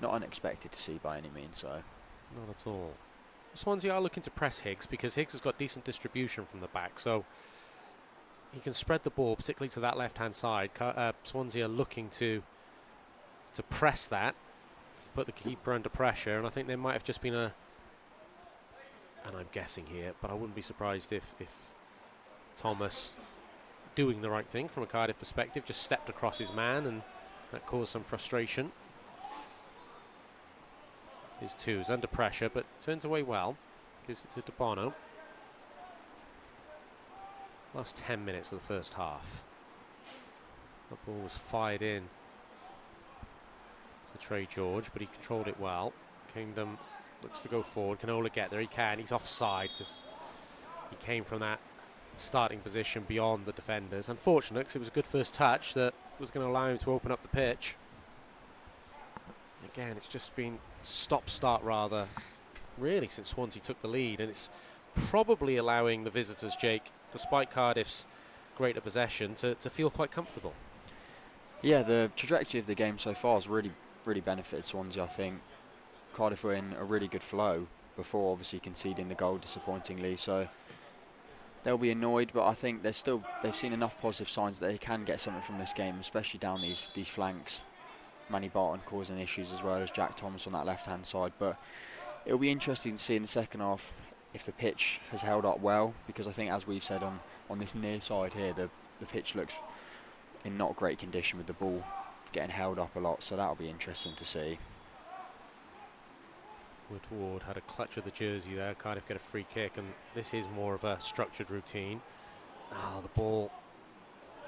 Not unexpected to see by any means, so. Not at all. Swansea are looking to press Higgs because Higgs has got decent distribution from the back, so he can spread the ball, particularly to that left-hand side. Swansea are looking to press that, put the keeper under pressure, and I think there might have just been and I'm guessing here, but I wouldn't be surprised if Thomas, doing the right thing from a Cardiff perspective, just stepped across his man, and that caused some frustration. His 2's under pressure, but turns away well. Gives it to De Bono. Last 10 minutes of the first half. The ball was fired in to Trey George, but he controlled it well. Kingdom Looks to go forward. Can Ola get there? He can. He's offside because he came from that starting position beyond the defenders. Unfortunate, because it was a good first touch that was going to allow him to open up the pitch. Again, it's just been stop-start rather, really, since Swansea took the lead, and it's probably allowing the visitors, Jake, despite Cardiff's greater possession, to feel quite comfortable. Yeah, the trajectory of the game so far has really benefited Swansea, I think. Cardiff were in a really good flow before obviously conceding the goal disappointingly, so they'll be annoyed, but I think they've seen enough positive signs that they can get something from this game, especially down these flanks. Manny Barton causing issues as well as Jack Thomas on that left-hand side, but it'll be interesting to see in the second half if the pitch has held up well, because I think, as we've said, on this near side here, the pitch looks in not great condition with the ball getting held up a lot, so that'll be interesting to see. Woodward had a clutch of the jersey there. Cardiff get a free kick, and this is more of a structured routine. Oh, the ball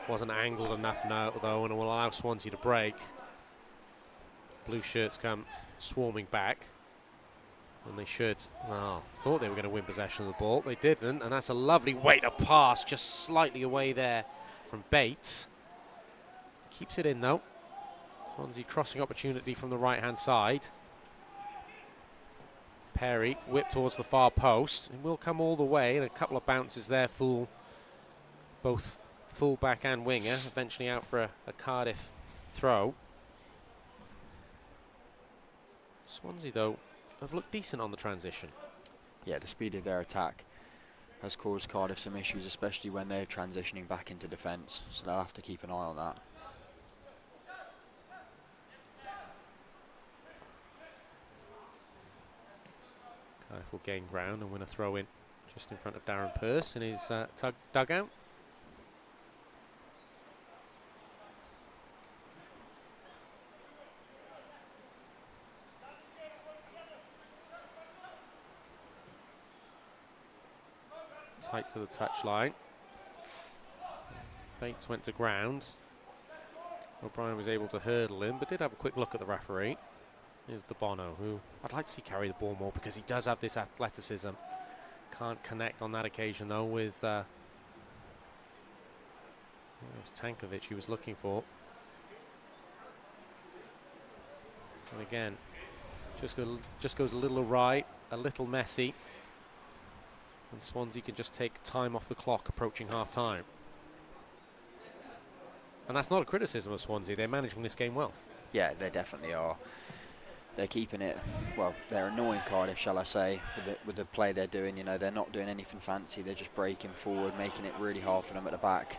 wasn't angled enough now, though, and will allow Swansea to break. Blue shirts come swarming back, and they should. Oh, thought they were going to win possession of the ball. They didn't, and that's a lovely way to pass, just slightly away there from Bates. Keeps it in, though. Swansea crossing opportunity from the right-hand side. Perry whipped towards the far post, and will come all the way, and a couple of bounces there fool both full-back and winger, eventually out for a Cardiff throw. Swansea, though, have looked decent on the transition. Yeah, the speed of their attack has caused Cardiff some issues, especially when they're transitioning back into defence, so they'll have to keep an eye on that. Cardiff will gain ground and win a throw-in just in front of Darren Pearce in his dugout. Tight to the touchline. Bates went to ground. O'Brien was able to hurdle him, but did have a quick look at the referee. Here's the Bono, who I'd like to see carry the ball more because he does have this athleticism. Can't connect on that occasion, though, with it was Tankovic he was looking for. And again, just goes a little awry, a little messy. And Swansea can just take time off the clock approaching half-time. And that's not a criticism of Swansea. They're managing this game well. Yeah, they definitely are. They're keeping it, well, they're annoying Cardiff, shall I say, with the play they're doing. You know, they're not doing anything fancy. They're just breaking forward, making it really hard for them at the back.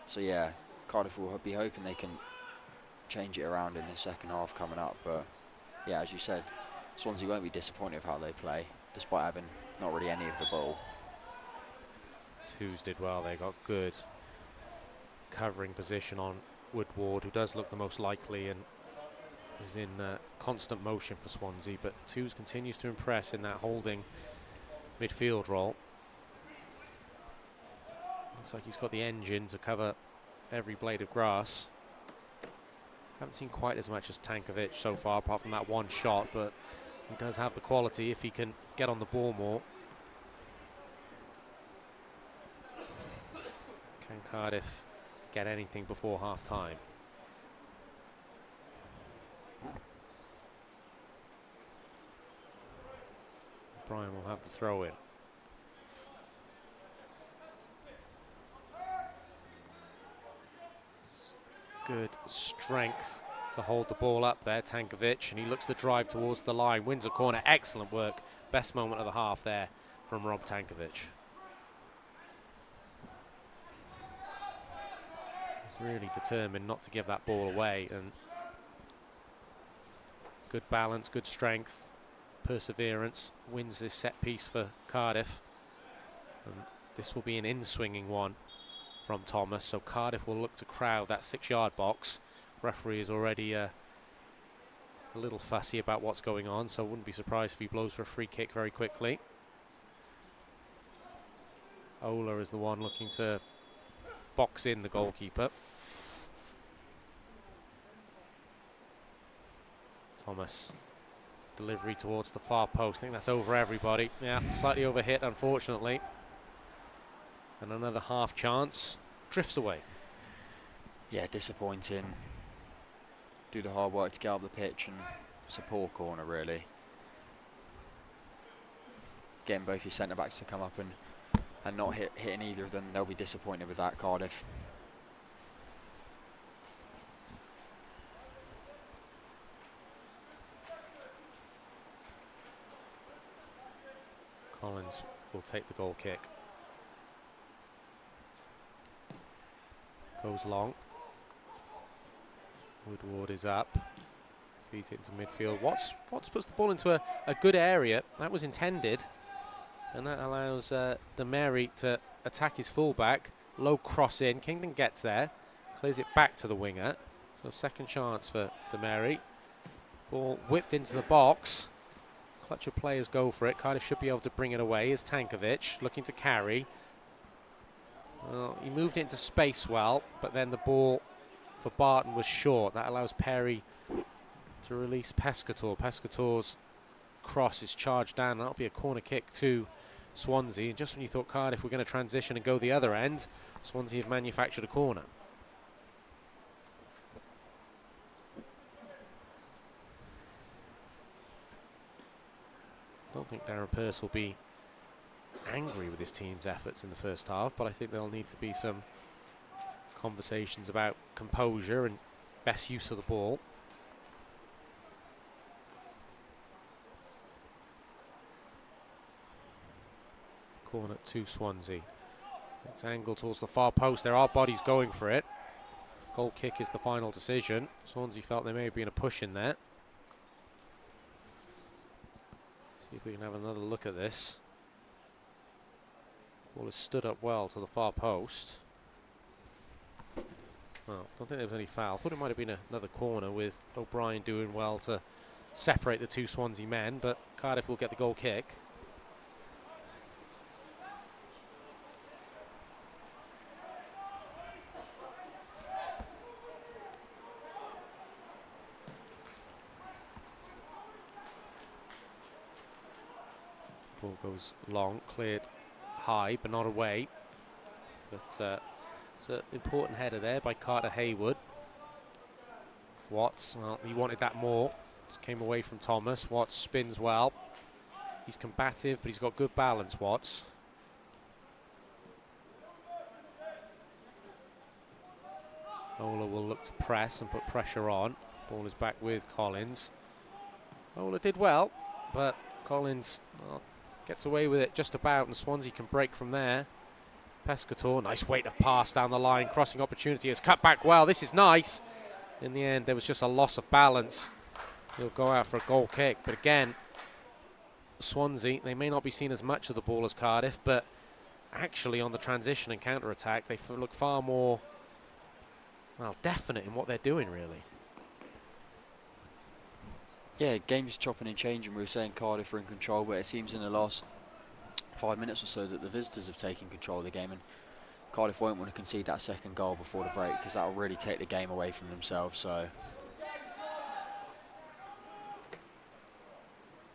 So, yeah, Cardiff will be hoping they can change it around in the second half coming up. But, yeah, as you said, Swansea won't be disappointed with how they play, despite having not really any of the ball. Twos did well. They got good covering position on Woodward, who does look the most likely and is in constant motion for Swansea, but Twos continues to impress in that holding midfield role. Looks like he's got the engine to cover every blade of grass. Haven't seen quite as much as Tankovic so far, apart from that one shot, but he does have the quality if he can get on the ball more. Can Cardiff get anything before half-time? Brian will have the throw in. Good strength to hold the ball up there, Tankovic, and he looks to drive towards the line, wins a corner. Excellent work. Best moment of the half there from Rob Tankovic. He's really determined not to give that ball away, and good balance, good strength, perseverance, wins this set piece for Cardiff. And this will be an in-swinging one from Thomas, so Cardiff will look to crowd that 6-yard box. Referee is already a little fussy about what's going on, so I wouldn't be surprised if he blows for a free kick very quickly. Ola is the one looking to box in the goalkeeper. Thomas delivery towards the far post. I think that's over everybody. Yeah, slightly over hit, unfortunately. And another half chance drifts away. Yeah, disappointing. Do the hard work to get up the pitch, and it's a poor corner, really. Getting both your centre-backs to come up and not hitting either of them, they'll be disappointed with that, Cardiff. Collins will take the goal kick. Goes long. Woodward is up. Feeds it into midfield. Watts puts the ball into a good area. That was intended. And that allows Demary to attack his fullback. Low cross in. Kingdon gets there. Clears it back to the winger. So second chance for Demary. Ball whipped into the box. Clutch of players go for it. Cardiff should be able to bring it away. Is Tankovic looking to carry. Well, he moved it into space well, but then the ball for Barton was short. That allows Perry to release Pescator. Pescator's cross is charged down. That'll be a corner kick to Swansea. And just when you thought Cardiff were going to transition and go the other end, Swansea have manufactured a corner. I don't think Darren Pearce will be angry with his team's efforts in the first half, but I think there'll need to be some conversations about composure and best use of the ball. Corner to Swansea. It's angled towards the far post. There are bodies going for it. Goal kick is the final decision. Swansea felt there may have been a push in there. See if we can have another look at this. Ball has stood up well to the far post. Well, I don't think there was any foul. I thought it might have been another corner with O'Brien doing well to separate the two Swansea men, but Cardiff will get the goal kick. Ball goes long, cleared high, but not away. But it's an important header there by Carter Haywood. Watts, well, he wanted that more. Just came away from Thomas. Watts spins well. He's combative, but he's got good balance, Watts. Ola will look to press and put pressure on. Ball is back with Collins. Ola did well, but Collins, well, gets away with it just about, and Swansea can break from there. Pescator, nice weight of pass down the line. Crossing opportunity is cut back well. This is nice. In the end, there was just a loss of balance. He'll go out for a goal kick. But again, Swansea, they may not be seen as much of the ball as Cardiff, but actually on the transition and counter-attack, they look far more, well, definite in what they're doing, really. Yeah, game's chopping and changing. We were saying Cardiff are in control, but it seems in the last 5 minutes or so that the visitors have taken control of the game, and Cardiff won't want to concede that second goal before the break because that will really take the game away from themselves. So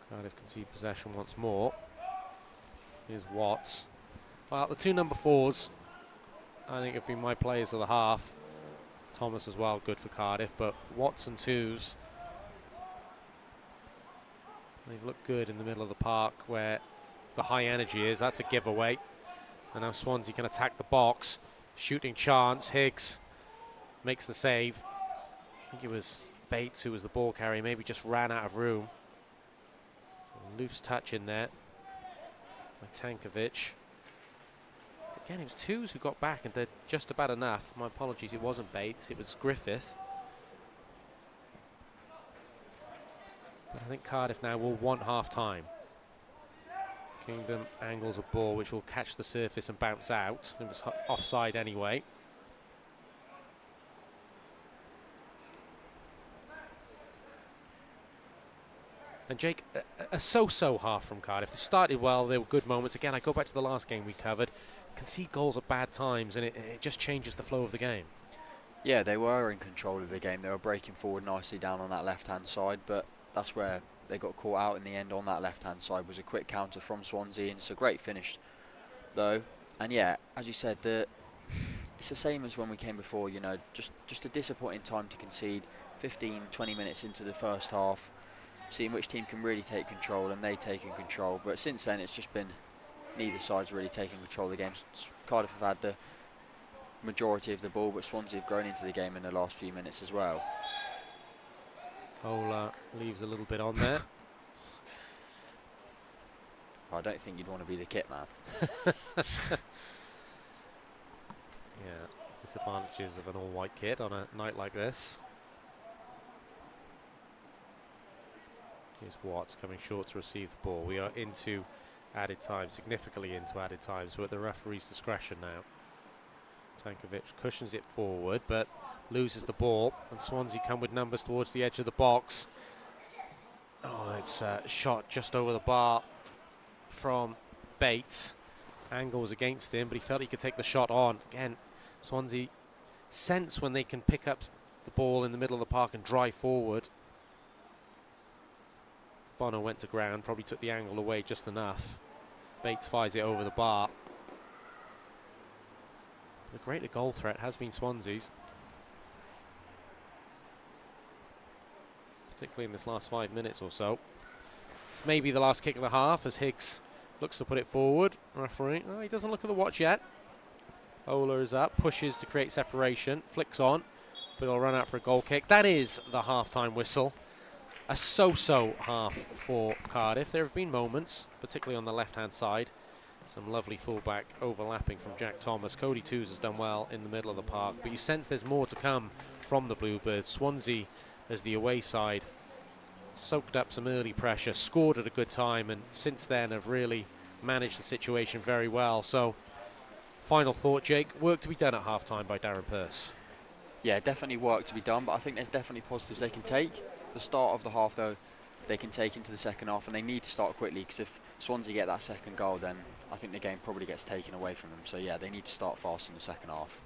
Cardiff concede possession once more. Here's Watts. Well, the two number fours, I think, have been my players of the half. Thomas as well, good for Cardiff, but Watts and twos, they've looked good in the middle of the park where the high energy is. That's a giveaway. And now Swansea can attack the box. Shooting chance. Higgs makes the save. I think it was Bates who was the ball carrier. Maybe just ran out of room. A loose touch in there by Tankovic. Again, it was twos who got back and did just about enough. My apologies, it wasn't Bates. It was Griffith. But I think Cardiff now will want half-time. Kingdom angles a ball which will catch the surface and bounce out. It was offside anyway. And Jake, a so-so half from Cardiff. They started well, there were good moments. Again, I go back to the last game we covered. Concede goals at bad times and it just changes the flow of the game. yeah, they were in control of the game. They were breaking forward nicely down on that left-hand side, but that's where they got caught out in the end on that left-hand side was a quick counter from Swansea, and it's a great finish though. And yeah, as you said, it's the same as when we came before, you know, just a disappointing time to concede 15-20 minutes into the first half, seeing which team can really take control, and they taking control. But since then it's just been neither side's really taking control of the game. Cardiff have had the majority of the ball, but Swansea have grown into the game in the last few minutes as well. Ola leaves a little bit on there. I don't think you'd want to be the kit man. Yeah, disadvantages of an all-white kit on a night like this. Here's Watts coming short to receive the ball. We are into added time, significantly into added time, so at the referee's discretion now. Tankovic cushions it forward, but loses the ball, and Swansea come with numbers towards the edge of the box. Oh, it's a shot just over the bar from Bates. Angle was against him, but he felt he could take the shot on. Again, Swansea sense when they can pick up the ball in the middle of the park and drive forward. Bono went to ground, probably took the angle away just enough. Bates fires it over the bar. The greater goal threat has been Swansea's, particularly in this last 5 minutes or so. It's maybe the last kick of the half as Higgs looks to put it forward. Referee, oh, he doesn't look at the watch yet. Ola is up, pushes to create separation, flicks on, but he'll run out for a goal kick. That is the half-time whistle. A so-so half for Cardiff. There have been moments, particularly on the left-hand side. Some lovely fullback overlapping from Jack Thomas. Cody Toos has done well in the middle of the park, but you sense there's more to come from the Bluebirds. Swansea, as the away side, soaked up some early pressure, scored at a good time, and since then have really managed the situation very well. So, final thought, Jake, work to be done at half-time by Darren Pearce. Yeah, definitely work to be done, but I think there's definitely positives they can take. The start of the half, though, they can take into the second half, and they need to start quickly, because if Swansea get that second goal, then I think the game probably gets taken away from them. So yeah, they need to start fast in the second half.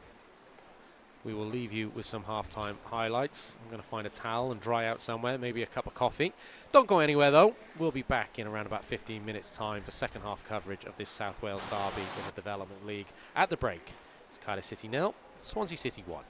We will leave you with some half-time highlights. I'm going to find a towel and dry out somewhere, maybe a cup of coffee. Don't go anywhere though. We'll be back in around about 15 minutes time for second half coverage of this South Wales derby in the Development League. At the break, it's Cardiff City 0, Swansea City 1.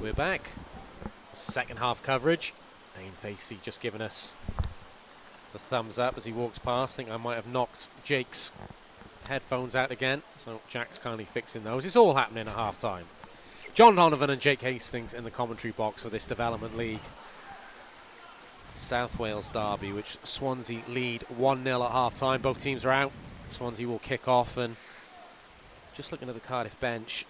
We're back. Second half coverage. Dane Facey just giving us the thumbs up as he walks past. I think I might have knocked Jake's headphones out again, so Jack's kindly fixing those. It's all happening at half time. John Donovan and Jake Hastings in the commentary box for this Development League South Wales derby, which Swansea lead 1-0 at half time. Both teams are out. Swansea will kick off, and just looking at the Cardiff bench,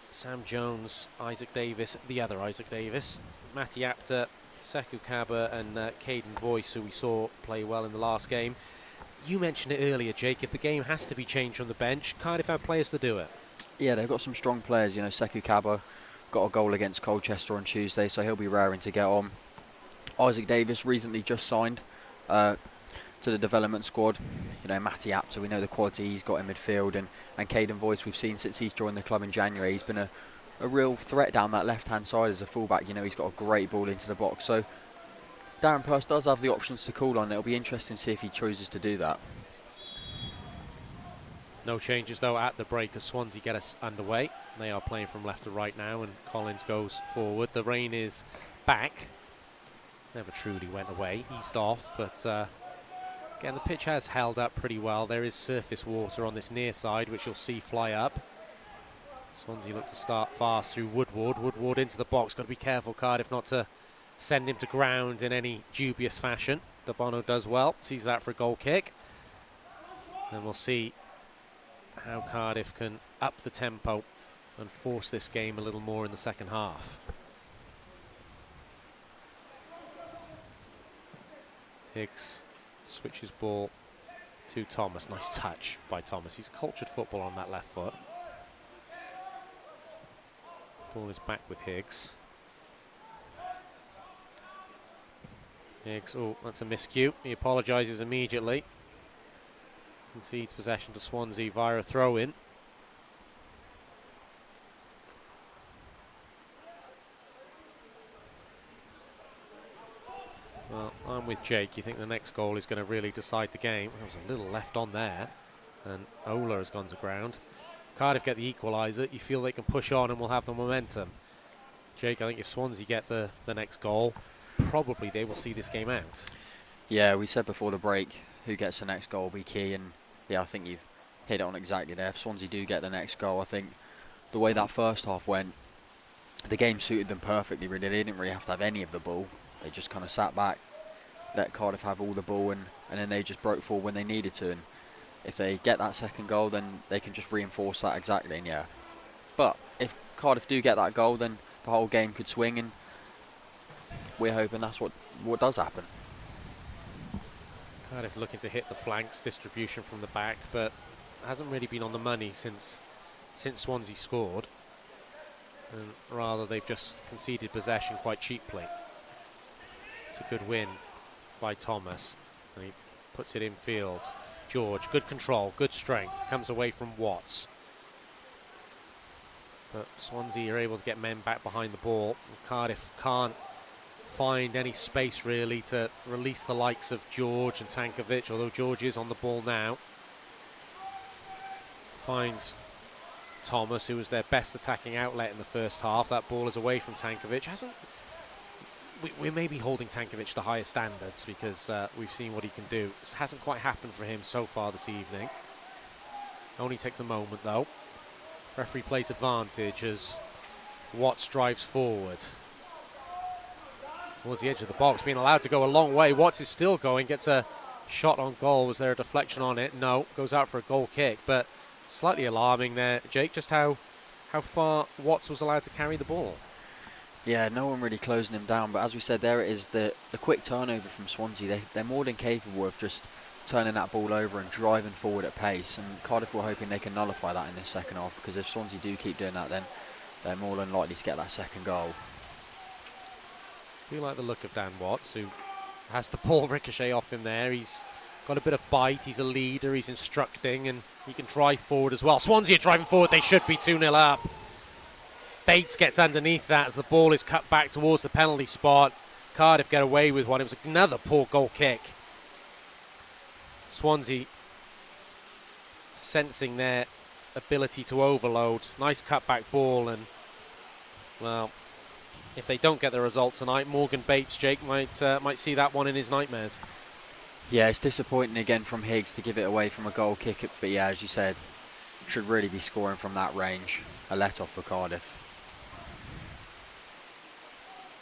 Sam Jones, Isaac Davis, the other Isaac Davis, Matty Apter, Sekou Kaba and Caden Voice, who we saw play well in the last game. You mentioned it earlier, Jake, if the game has to be changed from the bench, Cardiff have players to do it. Yeah, they've got some strong players. You know, Sekou Kaba got a goal against Colchester on Tuesday, so he'll be raring to get on. Isaac Davis recently just signed to the development squad. You know, Matty Apter, we know the quality he's got in midfield, and Caden Voice, we've seen since he's joined the club in January, he's been a real threat down that left-hand side as a fullback. You know, he's got a great ball into the box. So Darren Purse does have the options to call on. It'll be interesting to see if he chooses to do that. No changes, though, at the break as Swansea get us underway. They are playing from left to right now, and Collins goes forward. The rain is back. Never truly went away, eased off, but again, the pitch has held up pretty well. There is surface water on this near side, which you'll see fly up. Swansea look to start fast through Woodward. Woodward into the box. Got to be careful, Cardiff, not to send him to ground in any dubious fashion. De Bono does well. Sees that for a goal kick. And we'll see how Cardiff can up the tempo and force this game a little more in the second half. Higgs switches ball to Thomas. Nice touch by Thomas. He's a cultured footballer on that left foot. Ball is back with Higgs. Higgs, oh, that's a miscue. He apologises immediately. Concedes possession to Swansea via a throw-in. Well, I'm with Jake. You think the next goal is going to really decide the game. There was a little left on there, and Ola has gone to ground. Cardiff get the equaliser. You feel they can push on and will have the momentum. Jake, I think if Swansea get the next goal, probably they will see this game out. Yeah, we said before the break who gets the next goal will be key, and yeah, I think you've hit it on exactly there. If Swansea do get the next goal, I think the way that first half went, the game suited them perfectly, really. They didn't really have to have any of the ball. They just kind of sat back, let Cardiff have all the ball, and then they just broke forward when they needed to. And if they get that second goal, then they can just reinforce that exactly, and yeah. But if Cardiff do get that goal, then the whole game could swing, and we're hoping that's what does happen. Cardiff looking to hit the flanks, distribution from the back, but hasn't really been on the money since Swansea scored. And rather, they've just conceded possession quite cheaply. It's a good win by Thomas, and he puts it in field. George, good control, good strength, comes away from Watts. But Swansea are able to get men back behind the ball. Cardiff can't find any space really to release the likes of George and Tankovic, although George is on the ball now. Finds Thomas, who was their best attacking outlet in the first half. That ball is away from Tankovic. We may be holding Tankovic to higher standards because we've seen what he can do. This hasn't quite happened for him so far this evening. Only takes a moment though. Referee plays advantage as Watts drives forward towards the edge of the box, being allowed to go a long way. Watts is still going, gets a shot on goal. Was there a deflection on it? No, goes out for a goal kick, but slightly alarming there, Jake, just how far Watts was allowed to carry the ball. Yeah, no one really closing him down, but as we said, there it is, the quick turnover from Swansea. They're more than capable of just turning that ball over and driving forward at pace, and Cardiff were hoping they can nullify that in this second half, because if Swansea do keep doing that, then they're more than likely to get that second goal. I do like the look of Dan Watts, who has the ball ricochet off him there. He's got a bit of bite, he's a leader, he's instructing, and he can drive forward as well. Swansea are driving forward, they should be 2-0 up. Bates gets underneath that as the ball is cut back towards the penalty spot. Cardiff get away with one. It was another poor goal kick. Swansea sensing their ability to overload. Nice cutback ball, and well, if they don't get the result tonight, Morgan Bates, Jake, might see that one in his nightmares. Yeah, it's disappointing again from Higgs to give it away from a goal kick, but yeah, as you said, should really be scoring from that range. A let-off for Cardiff.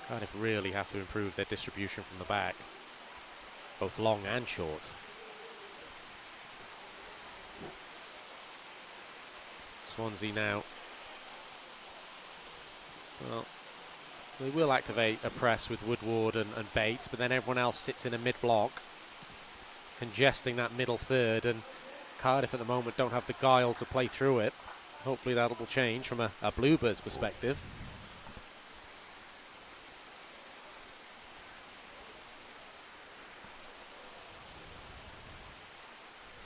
Cardiff really have to improve their distribution from the back, both long and short. Swansea now, well, they will activate a press with Woodward and Bates, but then everyone else sits in a mid-block, congesting that middle third, and Cardiff at the moment don't have the guile to play through it. Hopefully that will change from a Bluebirds perspective.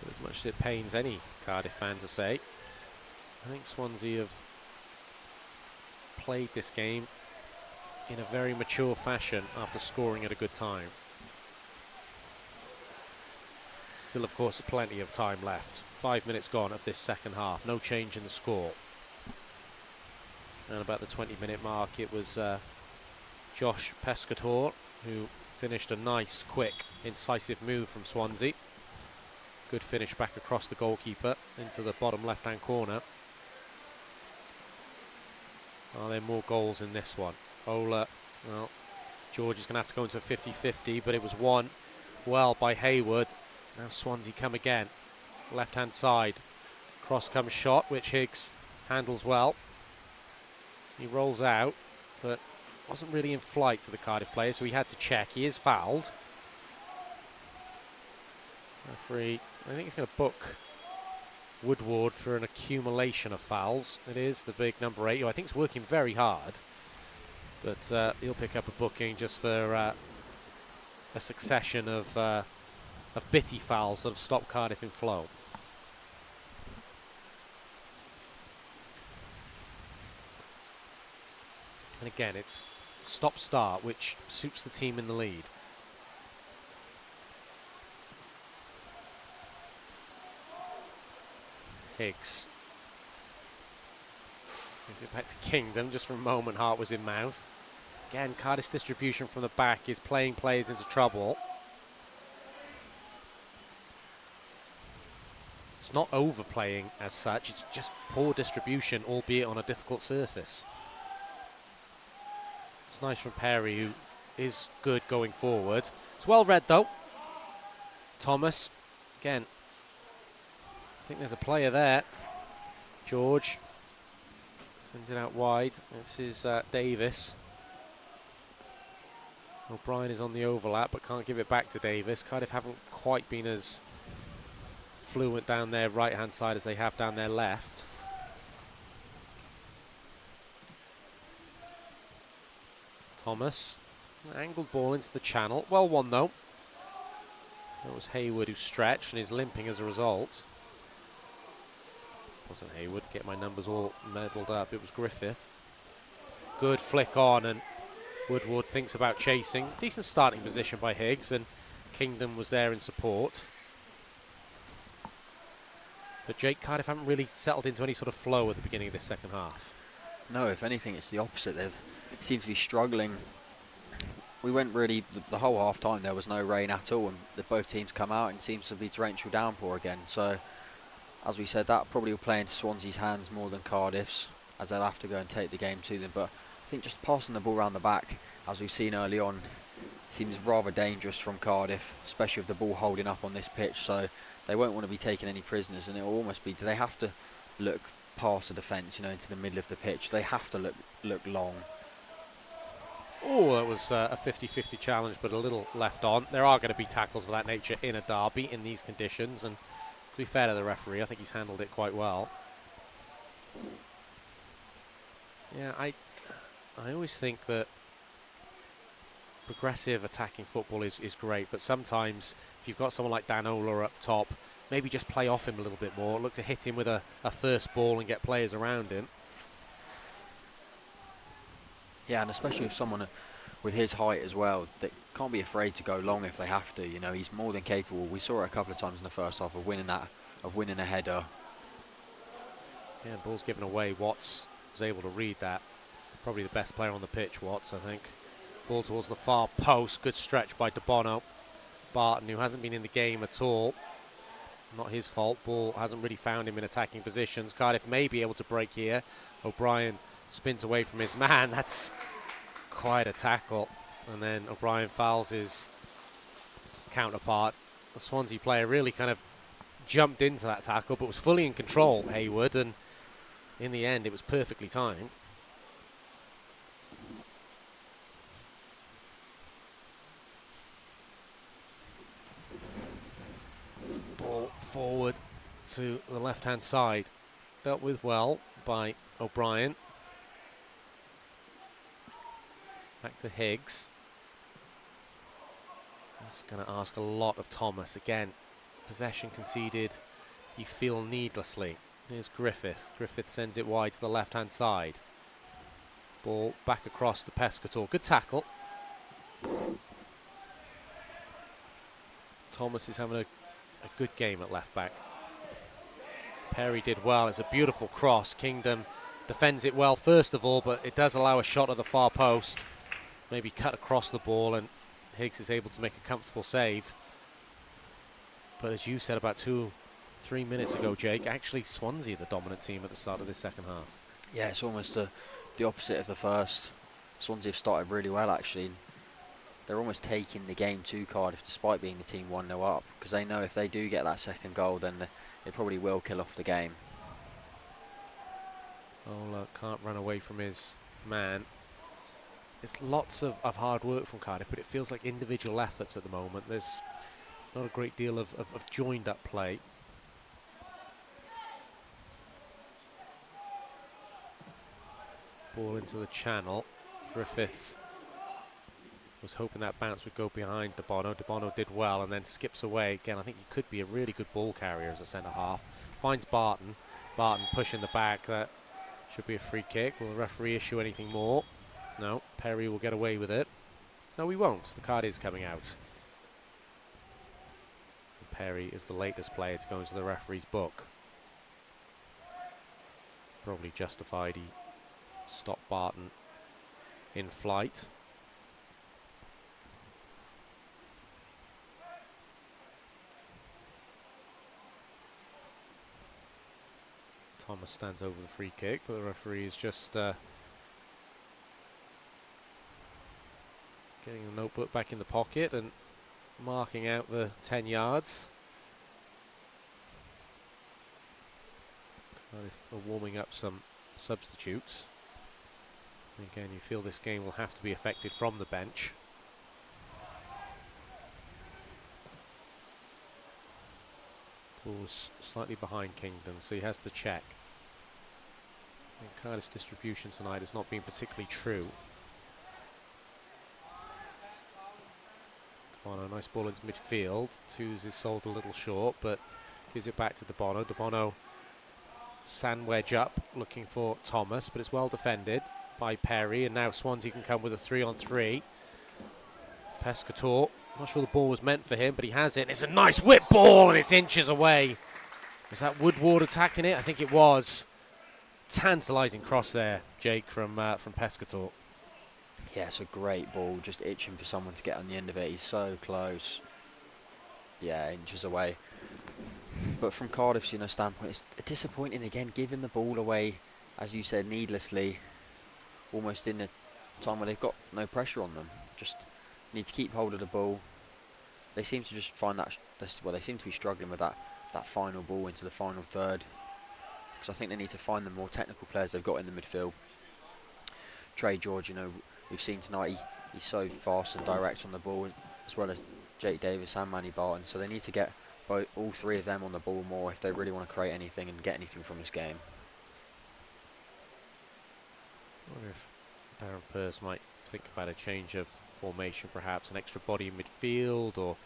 As much as it pains any Cardiff fan to say, I think Swansea have played this game in a very mature fashion after scoring at a good time. Still, of course, plenty of time left. 5 minutes gone of this second half. No change in the score. And about the 20-minute mark, it was Josh Pescator who finished a nice, quick, incisive move from Swansea. Good finish back across the goalkeeper into the bottom left-hand corner. Are there more goals in this one? Ola, well, George is going to have to go into a 50-50, but it was won well by Hayward. Now Swansea come again. Left-hand side. Cross comes shot, which Higgs handles well. He rolls out, but wasn't really in flight to the Cardiff player, so he had to check. He is fouled. Referee, I think he's going to book Woodward for an accumulation of fouls. It is the big number 8, who I think is working very hard. But he'll pick up a booking just for a succession of bitty fouls that have stopped Cardiff in flow. And again, it's stop-start, which suits the team in the lead. Higgs. Gives it back to Kingdom just for a moment. Heart was in mouth. Again, Cardiff's distribution from the back is playing players into trouble. It's not overplaying as such, it's just poor distribution, albeit on a difficult surface. It's nice from Perry, who is good going forward. It's well read though. Thomas, again, I think there's a player there. George sends it out wide. This is Davis. O'Brien is on the overlap, but can't give it back to Davis. Cardiff haven't quite been as fluent down their right-hand side as they have down their left. Thomas, an angled ball into the channel. Well won though. That was Hayward who stretched and is limping as a result. Wasn't Hayward, get my numbers all muddled up. It was Griffith. Good flick on, and Woodward thinks about chasing. Decent starting position by Higgs, and Kingdom was there in support. But Jake, Cardiff haven't really settled into any sort of flow at the beginning of this second half. No, if anything, it's the opposite. They seem to be struggling. We went really, the whole half time there was no rain at all, and both teams come out and it seems to be torrential downpour again. So, as we said, that probably will play into Swansea's hands more than Cardiff's, as they'll have to go and take the game to them. But I think just passing the ball around the back, as we've seen early on, seems rather dangerous from Cardiff, especially with the ball holding up on this pitch. So they won't want to be taking any prisoners, and it will almost be, do they have to look past the defence, you know, into the middle of the pitch? They have to look long. Oh, it was a 50-50 challenge, but a little left on. There are going to be tackles of that nature in a derby in these conditions, and to be fair to the referee, I think he's handled it quite well. Yeah, I always think that progressive attacking football is great, but sometimes if you've got someone like Dan Ola up top, maybe just play off him a little bit more, look to hit him with a first ball and get players around him. Yeah, and especially with someone with his height as well, that can't be afraid to go long if they have to. You know, he's more than capable. We saw it a couple of times in the first half of winning a header. Yeah, ball's given away. Watts was able to read that. Probably the best player on the pitch, Watts, I think. Ball towards the far post. Good stretch by De Bono. Barton, who hasn't been in the game at all. Not his fault. Ball hasn't really found him in attacking positions. Cardiff may be able to break here. O'Brien spins away from his man. That's quite a tackle. And then O'Brien fouls his counterpart. The Swansea player really kind of jumped into that tackle, but was fully in control, Hayward, and in the end it was perfectly timed. Ball forward to the left-hand side. Dealt with well by O'Brien. Back to Higgs. That's going to ask a lot of Thomas. Again, possession conceded, you feel needlessly. Here's Griffith. Griffith sends it wide to the left-hand side. Ball back across to Pescator. Good tackle. Thomas is having a good game at left-back. Perry did well. It's a beautiful cross. Kingdom defends it well, first of all, but it does allow a shot at the far post. Maybe cut across the ball, and Higgs is able to make a comfortable save. But as you said about 2-3 minutes ago, Jake, actually Swansea the dominant team at the start of this second half. Yeah, it's almost the opposite of the first. Swansea have started really well, actually. They're almost taking the game to Cardiff despite being the team 1-0 up, because they know if they do get that second goal, then they probably will kill off the game. Oh, can't run away from his man. It's lots of hard work from Cardiff, but it feels like individual efforts at the moment. There's not a great deal of joined up play. Ball into the channel. Griffiths was hoping that bounce would go behind De Bono. De Bono did well and then skips away. Again, I think he could be a really good ball carrier as a centre-half. Finds Barton. Barton pushing the back. That should be a free kick. Will the referee issue anything more? No. Perry will get away with it. No, he won't. The card is coming out. And Perry is the latest player to go into the referee's book. Probably justified. He stopped Barton in flight. Thomas stands over the free kick, but the referee is just getting the notebook back in the pocket and marking out the 10 yards. Cardiff are warming up some substitutes. And again, you feel this game will have to be affected from the bench. Ball's slightly behind Kingdom, so he has to check. And Cardiff's distribution tonight has not been particularly true. Bono, nice ball into midfield. Twos is sold a little short, but gives it back to De Bono. De Bono, sand wedge up, looking for Thomas, but it's well defended by Perry, and now Swansea can come with a 3-on-3. Pescator, not sure the ball was meant for him, but he has it. It's a nice whip ball, and it's inches away. Was that Woodward attacking it? I think it was. Tantalising cross there, Jake, from Pescator. Yeah, it's a great ball, just itching for someone to get on the end of it. He's so close. Yeah, inches away. But from Cardiff's standpoint, it's disappointing again, giving the ball away, as you said, needlessly, almost in a time where they've got no pressure on them. Just need to keep hold of the ball. They seem to just find that, well, they seem to be struggling with that final ball into the final third. Because I think they need to find the more technical players they've got in the midfield. Trey George, we've seen tonight, he's so fast and direct on the ball, as well as Jake Davis and Manny Barton. So they need to get all three of them on the ball more if they really want to create anything and get anything from this game. I wonder if Darren Purse might think about a change of formation, perhaps an extra body in midfield, or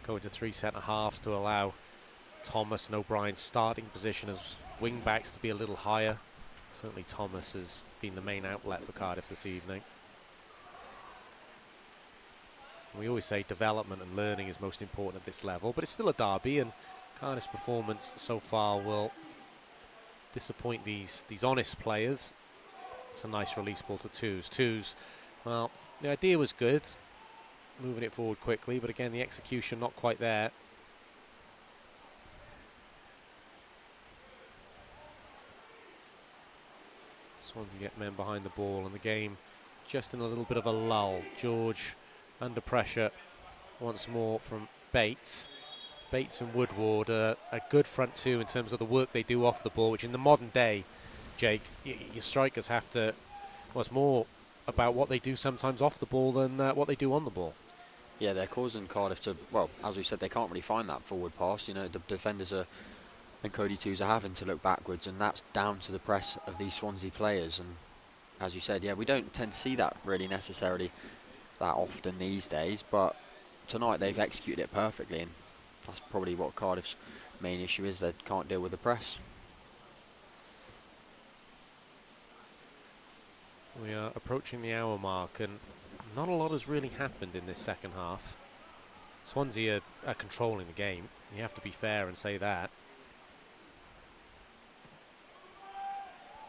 go into 3 centre-halves to allow Thomas and O'Brien's starting position as wing-backs to be a little higher. Certainly Thomas has been the main outlet for Cardiff this evening. We always say development and learning is most important at this level, but it's still a derby, and Cardiff's performance so far will disappoint these honest players. It's a nice release ball to Twos. Twos, well, the idea was good, moving it forward quickly, but again, the execution not quite there. Swansea get men behind the ball, and the game just in a little bit of a lull. George under pressure once more from Bates. Bates and Woodward, a good front two in terms of the work they do off the ball, which in the modern day, Jake, your strikers have to, well, it's more about what they do sometimes off the ball than what they do on the ball. Yeah, they're causing Cardiff to, well, as we said, they can't really find that forward pass. You know, the defenders are, and Cody Twos are having to look backwards, and that's down to the press of these Swansea players. And as you said, yeah, we don't tend to see that really necessarily that often these days, but tonight they've executed it perfectly, and that's probably what Cardiff's main issue is. They can't deal with the press. We are approaching the hour mark, and not a lot has really happened in this second half. Swansea are controlling the game. You have to be fair and say that.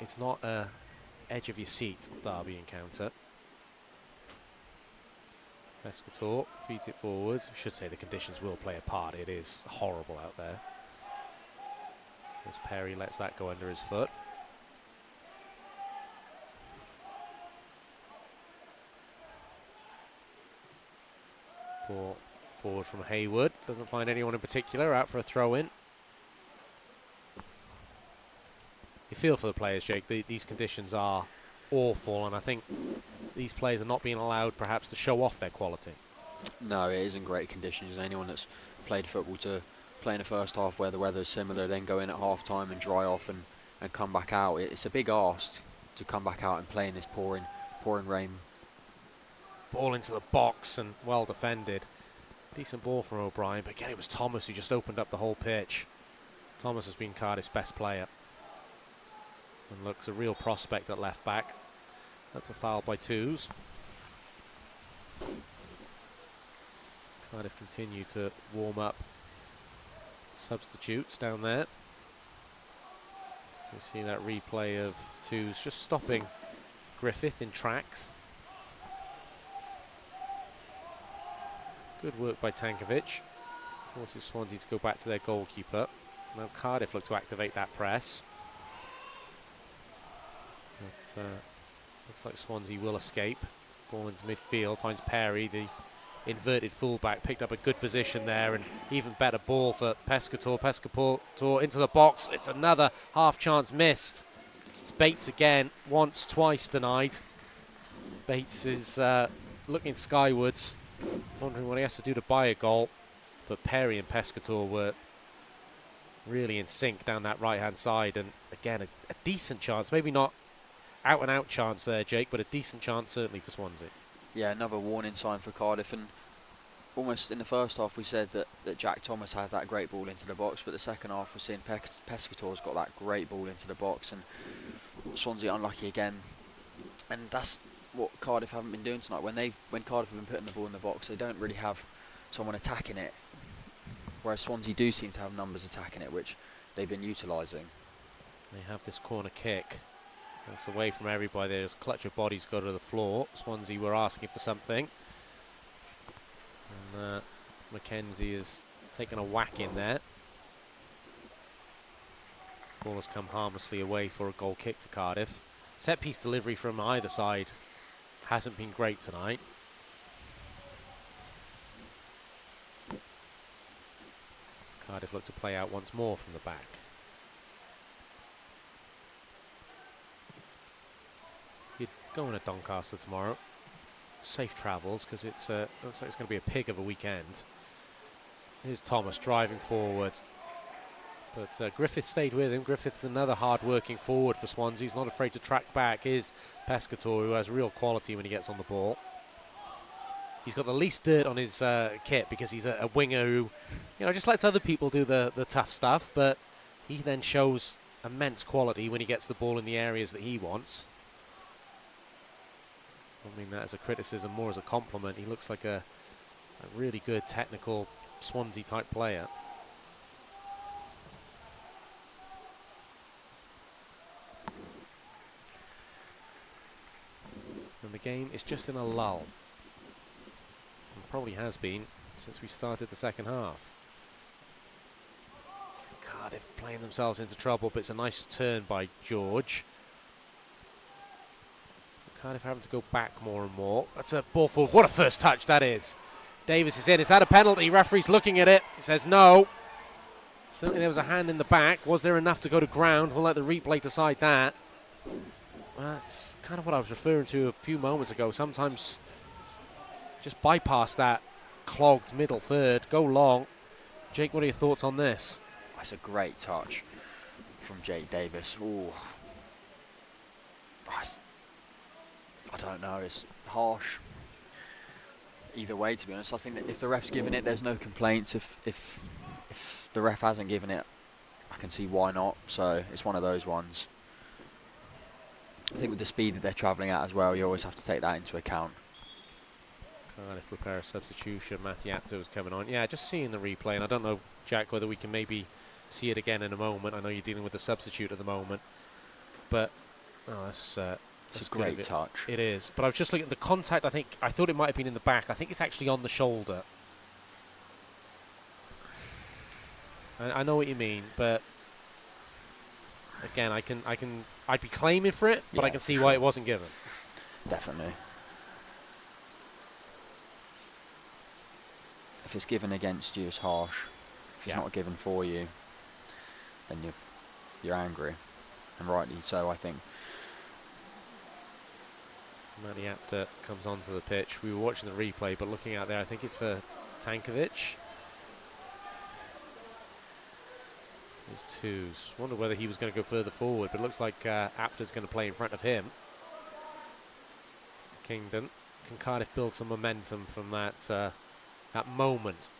It's not a edge of your seat derby encounter. Pescatore feeds it forward. I should say the conditions will play a part. It is horrible out there. As Perry lets that go under his foot. Ball forward from Hayward. Doesn't find anyone in particular. Out for a throw-in. You feel for the players, Jake. These conditions are awful, and I think these players are not being allowed perhaps to show off their quality. No, it isn't great conditions. Anyone that's played football to play in the first half where the weather is similar, then go in at half-time and dry off and come back out. It's a big ask to come back out and play in this pouring rain. Ball into the box and well defended. Decent ball from O'Brien, but again it was Thomas who just opened up the whole pitch. Thomas has been Cardiff's best player and looks a real prospect at left back. That's a foul by Twos. Cardiff continue to warm up substitutes down there. So we see that replay of Twos just stopping Griffith in tracks. Good work by Tankovic. Forces Swansea to go back to their goalkeeper. Now Cardiff look to activate that press. But, looks like Swansea will escape. Ball into midfield, finds Perry, the inverted fullback, picked up a good position there, and even better ball for Pescatore. Pescatore into the box. It's another half chance missed. It's Bates again, once, twice denied. Bates is looking skywards, wondering what he has to do to buy a goal. But Perry and Pescatore were really in sync down that right-hand side, and again a decent chance, maybe not out-and-out chance there, Jake, but a decent chance certainly for Swansea. Yeah, another warning sign for Cardiff, and almost in the first half we said that Jack Thomas had that great ball into the box, but the second half we're seeing Pescatore's got that great ball into the box, and Swansea unlucky again. And that's what Cardiff haven't been doing tonight. When Cardiff have been putting the ball in the box, they don't really have someone attacking it, whereas Swansea do seem to have numbers attacking it, which they've been utilising. They have this corner kick. It's away from everybody. There's a clutch of bodies go to the floor. Swansea were asking for something. And Mackenzie has taken a whack in there. Ball has come harmlessly away for a goal kick to Cardiff. Set piece delivery from either side hasn't been great tonight. Cardiff look to play out once more from the back. You're going to Doncaster tomorrow. Safe travels, because it looks like it's going to be a pig of a weekend. Here's Thomas driving forward. But Griffith stayed with him. Griffith's another hard-working forward for Swansea. He's not afraid to track back. Here's Pescatore, who has real quality when he gets on the ball. He's got the least dirt on his kit because he's a winger who, just lets other people do the tough stuff. But he then shows immense quality when he gets the ball in the areas that he wants. I mean that as a criticism, more as a compliment. He looks like a really good technical Swansea-type player. And the game is just in a lull. And probably has been since we started the second half. Cardiff playing themselves into trouble, but it's a nice turn by George. Cardiff having to go back more and more. That's a ball forward. What a first touch that is. Davis is in. Is that a penalty? Referee's looking at it. He says no. Certainly there was a hand in the back. Was there enough to go to ground? We'll let the replay decide that. That's kind of what I was referring to a few moments ago. Sometimes just bypass that clogged middle third. Go long. Jake, what are your thoughts on this? That's a great touch from Jake Davis. Ooh. I don't know, it's harsh. Either way, to be honest, I think that if the ref's given it, there's no complaints. If the ref hasn't given it, I can see why not. So it's one of those ones. I think with the speed that they're travelling at as well, you always have to take that into account. Cardiff prepare a substitution. MATCHDAY was coming on. Yeah, just seeing the replay, and I don't know, Jack, whether we can maybe see it again in a moment. I know you're dealing with the substitute at the moment, but that's it's a great touch. It is. But I was just looking at the contact. I thought it might have been in the back. I think it's actually on the shoulder. I know what you mean, but again, I'd be claiming for it, but I can see why it wasn't given. Definitely. If it's given against you, it's harsh. If it's not given for you, then you're angry, and rightly so, I think. MATCHDAY comes onto the pitch. We were watching the replay, but looking out there, I think it's for Tankovic. There's twos. Wonder whether he was going to go further forward, but it looks like Apter's going to play in front of him. Kingdon. Can Cardiff build some momentum from that moment?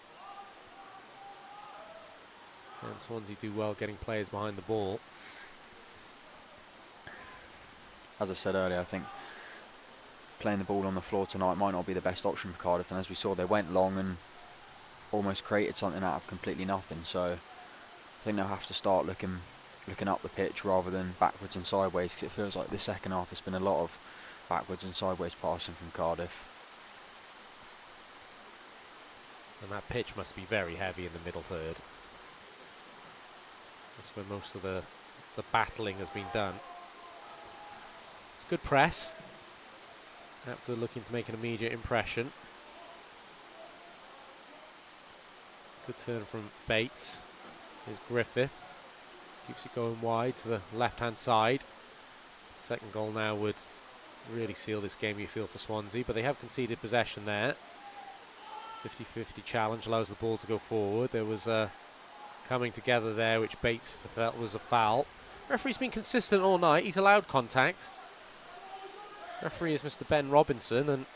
And Swansea do well getting players behind the ball. As I said earlier, I think playing the ball on the floor tonight might not be the best option for Cardiff, and as we saw, they went long and almost created something out of completely nothing. So I think they'll have to start looking up the pitch rather than backwards and sideways, because it feels like the second half has been a lot of backwards and sideways passing from Cardiff. And that pitch must be very heavy in the middle third. That's where most of the battling has been done. It's good press. After looking to make an immediate impression. Good turn from Bates. Here's Griffith. Keeps it going wide to the left-hand side. Second goal now would really seal this game, you feel, for Swansea, but they have conceded possession there. 50-50 challenge allows the ball to go forward. There was a coming together there, which Bates felt was a foul. Referee's been consistent all night. He's allowed contact. Referee is Mr. Ben Robinson, and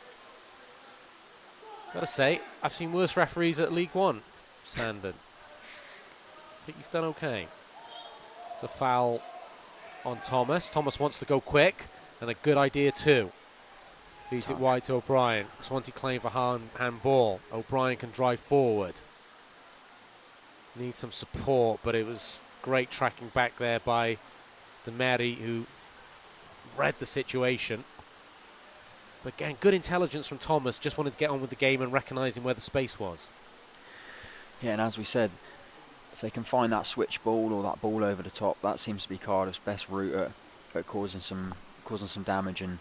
gotta say, I've seen worse referees at League One standard. I think he's done okay. It's a foul on Thomas. Thomas wants to go quick, and a good idea too. Feeds it wide to O'Brien. Swansea claim for handball. O'Brien can drive forward. Needs some support, but it was great tracking back there by Demeri, who read the situation. But again, good intelligence from Thomas. Just wanted to get on with the game and recognising where the space was. Yeah, and as we said, if they can find that switch ball or that ball over the top, that seems to be Cardiff's best route at causing some damage, and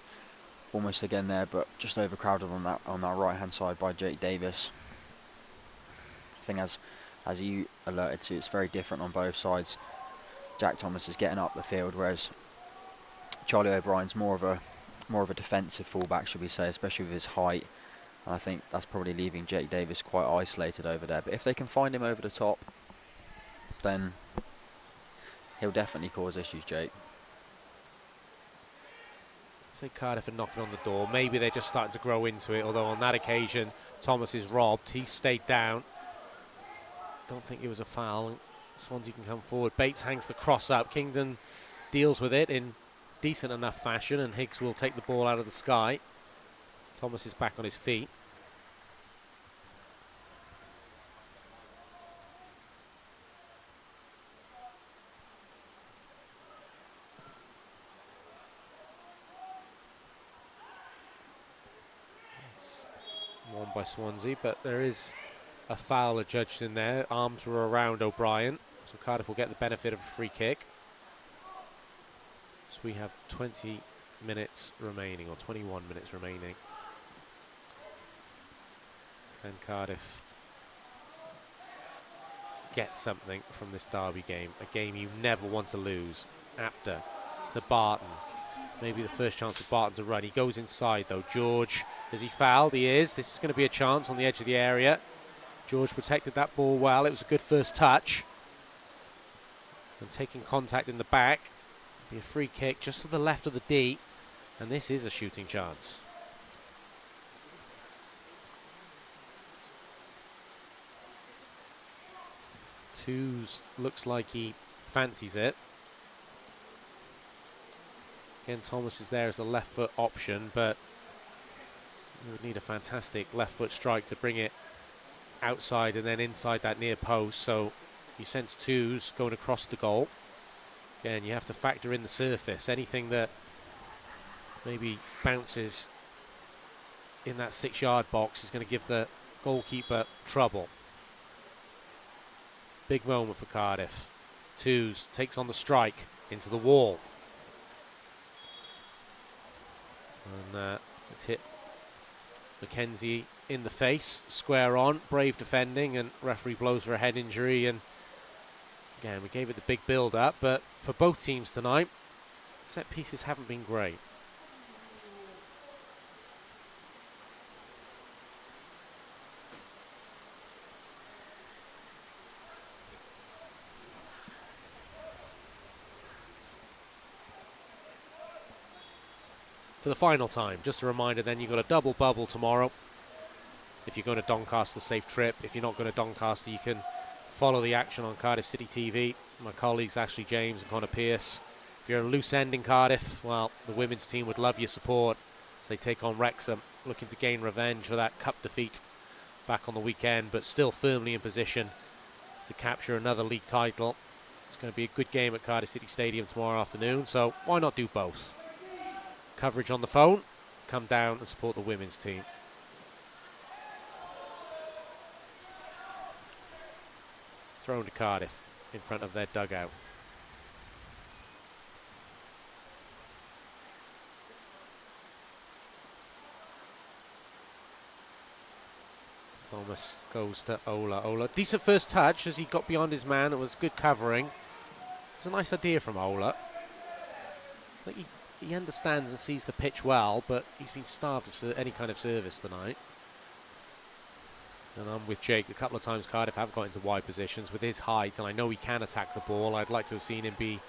almost again there, but just overcrowded on that right hand side by Jake Davis. I think as you alerted to, it's very different on both sides. Jack Thomas is getting up the field, whereas Charlie O'Brien's more of a defensive fullback, should we say, especially with his height. And I think that's probably leaving Jake Davis quite isolated over there. But if they can find him over the top, then he'll definitely cause issues, Jake. Say Cardiff are knocking on the door. Maybe they're just starting to grow into it, although on that occasion, Thomas is robbed. He stayed down. Don't think it was a foul. Swansea can come forward. Bates hangs the cross up. Kingdon deals with it in decent enough fashion, and Higgs will take the ball out of the sky. Thomas is back on his feet. Won by Swansea, but there is a foul adjudged in there. Arms were around O'Brien, so Cardiff will get the benefit of a free kick. So we have 20 minutes remaining, or 21 minutes remaining. Can Cardiff get something from this derby game? A game you never want to lose. Apter to Barton. Maybe the first chance for Barton to run. He goes inside though. George, is he fouled? He is. This is going to be a chance on the edge of the area. George protected that ball well. It was a good first touch. And taking contact in the back. Be a free kick just to the left of the D. And this is a shooting chance. Twos looks like he fancies it. Again, Thomas is there as a left foot option, but you would need a fantastic left foot strike to bring it outside and then inside that near post. So you sense Twos going across the goal. Again, you have to factor in the surface. Anything that maybe bounces in that 6-yard box is going to give the goalkeeper trouble. Big moment for Cardiff. Twos takes on the strike into the wall. And it's hit Mackenzie in the face, square on, brave defending, and referee blows for a head injury. And again, we gave it the big build up, but for both teams tonight, set pieces haven't been great. For the final time, just a reminder then, you've got a double bubble tomorrow. If you're going to Doncaster, safe trip. If you're not going to Doncaster, you can follow the action on Cardiff City TV. My colleagues Ashley James and Connor Pearce. If you're a loose end in Cardiff, well, the women's team would love your support as they take on Wrexham, looking to gain revenge for that cup defeat back on the weekend, but still firmly in position to capture another league title. It's going to be a good game at Cardiff City Stadium tomorrow afternoon, so why not do both? Coverage on the phone, come down and support the women's team. Thrown to Cardiff in front of their dugout. Thomas goes to Ola. Ola, decent first touch as he got beyond his man. It was good covering. It was a nice idea from Ola. I think he understands and sees the pitch well, but he's been starved of any kind of service tonight. And I'm with Jake. A couple of times Cardiff have got into wide positions with his height, and I know he can attack the ball. I'd like to have seen him be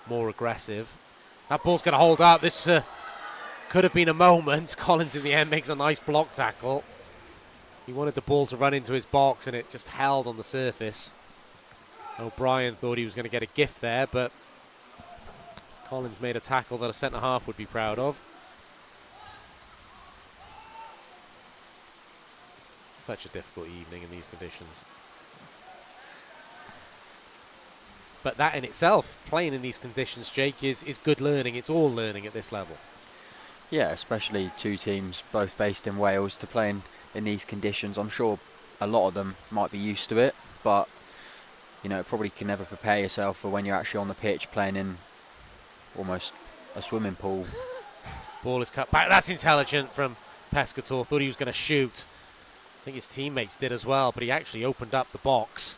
more aggressive. That ball's going to hold up. This could have been a moment. Collins in the end makes a nice block tackle. He wanted the ball to run into his box, and it just held on the surface. O'Brien thought he was going to get a gift there, but Collins made a tackle that a centre-half would be proud of. Such a difficult evening in these conditions. But that in itself, playing in these conditions, Jake, is good learning. It's all learning at this level. Yeah, especially two teams both based in Wales to play in these conditions. I'm sure a lot of them might be used to it, but you know, probably can never prepare yourself for when you're actually on the pitch playing in almost a swimming pool. Ball is cut back. That's intelligent from Pescator. Thought he was going to shoot. I think his teammates did as well, but he actually opened up the box.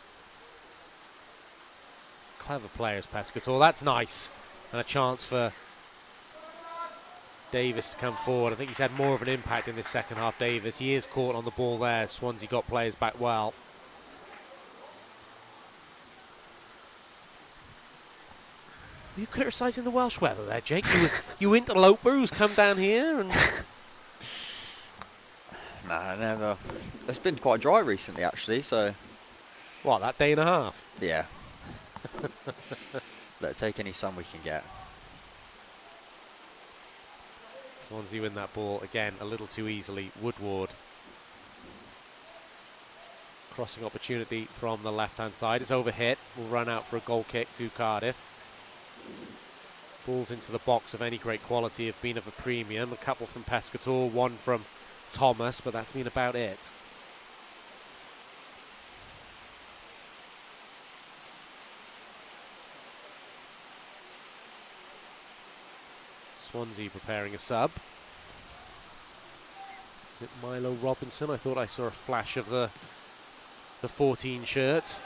Clever players, Pescator. That's nice. And a chance for Davis to come forward. I think he's had more of an impact in this second half, Davis. He is caught on the ball there. Swansea got players back well. Were you criticising the Welsh weather there, Jake? You interloper who's come down here and... Nah, never. It's been quite dry recently, actually, so... What, that day and a half? Yeah. Let's take any sun we can get. Swansea win that ball again a little too easily. Woodward. Crossing opportunity from the left-hand side. It's overhit. Will run out for a goal kick to Cardiff. Balls into the box of any great quality have been of a premium. A couple from Pescator, one from Thomas, but that's been about it. Swansea preparing a sub. Is it Milo Robinson? I thought I saw a flash of the 14 shirt. It's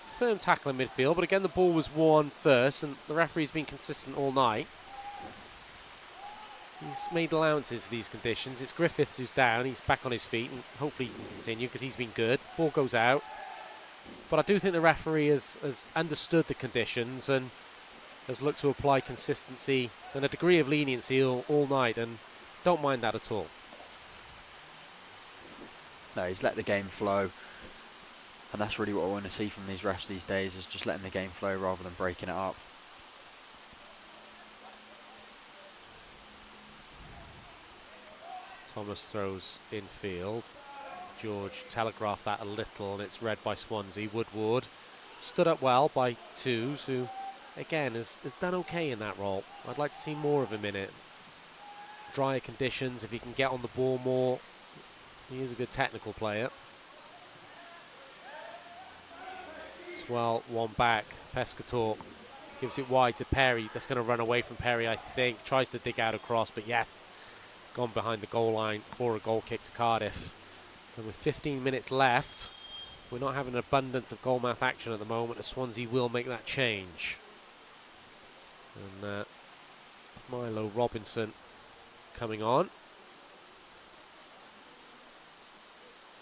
a firm tackle in midfield, but again the ball was won first, and the referee's been consistent all night. He's made allowances for these conditions. It's Griffiths who's down. He's back on his feet, and hopefully he can continue because he's been good. Ball goes out. But I do think the referee has understood the conditions and has looked to apply consistency and a degree of leniency all night, and don't mind that at all. No, he's let the game flow. And that's really what I want to see from these refs these days, is just letting the game flow rather than breaking it up. Thomas throws infield. George telegraphed that a little, and it's read by Swansea. Woodward stood up well by Twos, who, again, has done okay in that role. I'd like to see more of him in it. Drier conditions, if he can get on the ball more. He is a good technical player. As well, one back. Pescator gives it wide to Perry. That's going to run away from Perry, I think. Tries to dig out across, but yes, gone behind the goal line for a goal kick to Cardiff. And with 15 minutes left, we're not having an abundance of goalmouth action at the moment, as Swansea will make that change. And Milo Robinson coming on.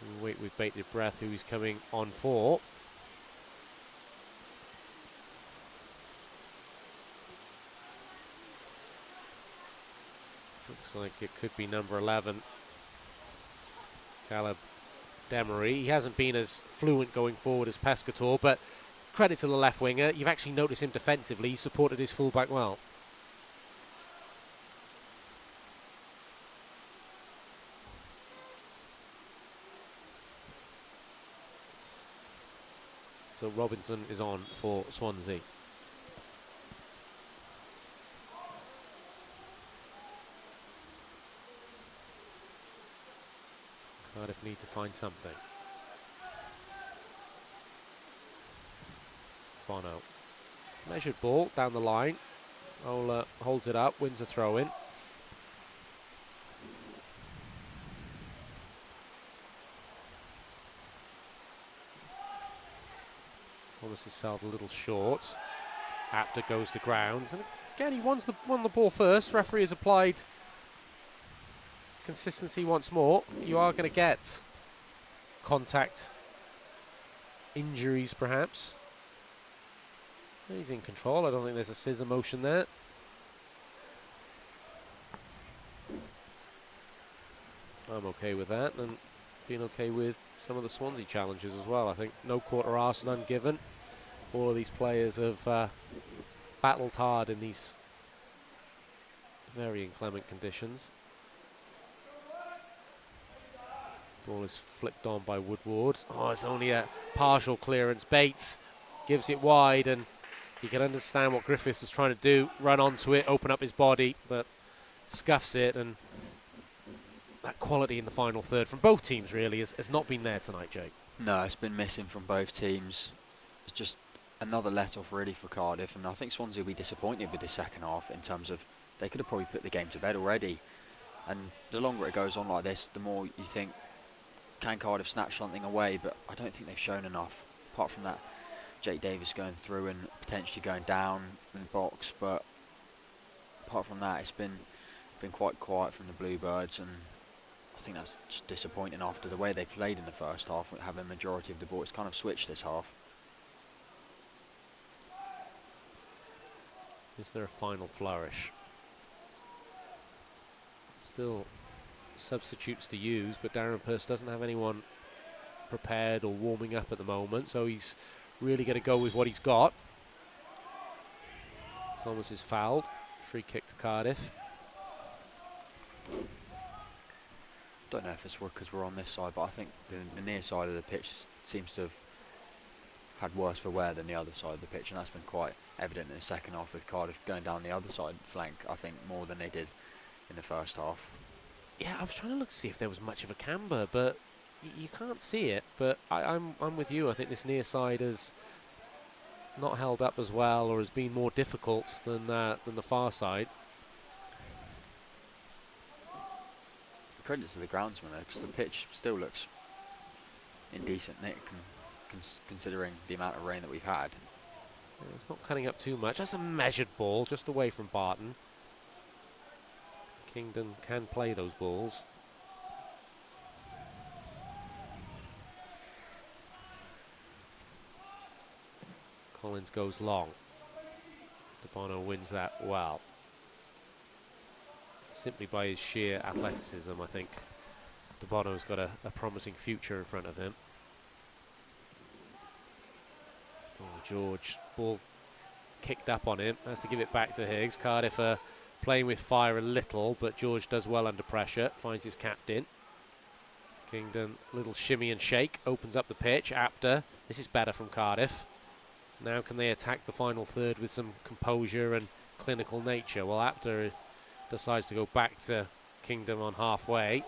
We wait with bated breath who he's coming on for. Looks like it could be number 11, Caleb Demery. He hasn't been as fluent going forward as Pescator, but credit to the left winger. You've actually noticed him defensively. He supported his fullback well. So Robinson is on for Swansea. Cardiff need to find something. Bono. Measured ball down the line. Ola holds it up, wins a throw-in. Thomas is held a little short. Apter goes to ground. And again, he won the ball first. Referee has applied consistency once more. You are going to get contact injuries, perhaps. He's in control. I don't think there's a scissor motion there. I'm okay with that, and being okay with some of the Swansea challenges as well. I think no quarter arse, none given. All of these players have battled hard in these very inclement conditions. Ball is flicked on by Woodward. Oh, it's only a partial clearance. Bates gives it wide, and you can understand what Griffiths was trying to do. Run onto it, open up his body, but scuffs it, and that quality in the final third from both teams really has not been there tonight, Jake. No, it's been missing from both teams. It's just another let-off really for Cardiff, and I think Swansea will be disappointed with the second half in terms of they could have probably put the game to bed already. And the longer it goes on like this, the more you think, can Cardiff snatch something away? But I don't think they've shown enough, apart from that Jake Davis going through and potentially going down in the box. But apart from that, it's been quite quiet from the Bluebirds, and I think that's just disappointing after the way they played in the first half, having a majority of the ball. It's kind of switched this half. Is there a final flourish? Still substitutes to use, but Darren Purse doesn't have anyone prepared or warming up at the moment, so he's really going to go with what he's got. Thomas is fouled. Free kick to Cardiff. Don't know if it's because we're on this side, but I think the near side of the pitch seems to have had worse for wear than the other side of the pitch, and that's been quite evident in the second half with Cardiff going down the other side flank, I think, more than they did in the first half. Yeah, I was trying to look to see if there was much of a camber, but you can't see it. But I'm with you. I think this near side has not held up as well, or has been more difficult than the far side. Credit to the groundsman though, because the pitch still looks in decent nick, considering the amount of rain that we've had. Yeah, it's not cutting up too much. That's a measured ball, just away from Barton. Kingdon can play those balls. Collins goes long. De Bono wins that well. Simply by his sheer athleticism, I think De Bono's got a promising future in front of him. Oh, George, ball kicked up on him, has to give it back to Higgs. Cardiff are playing with fire a little, but George does well under pressure, finds his captain. Kingdon, little shimmy and shake, opens up the pitch. Apter, this is better from Cardiff. Now can they attack the final third with some composure and clinical nature? Well, Apter decides to go back to Kingdom on halfway.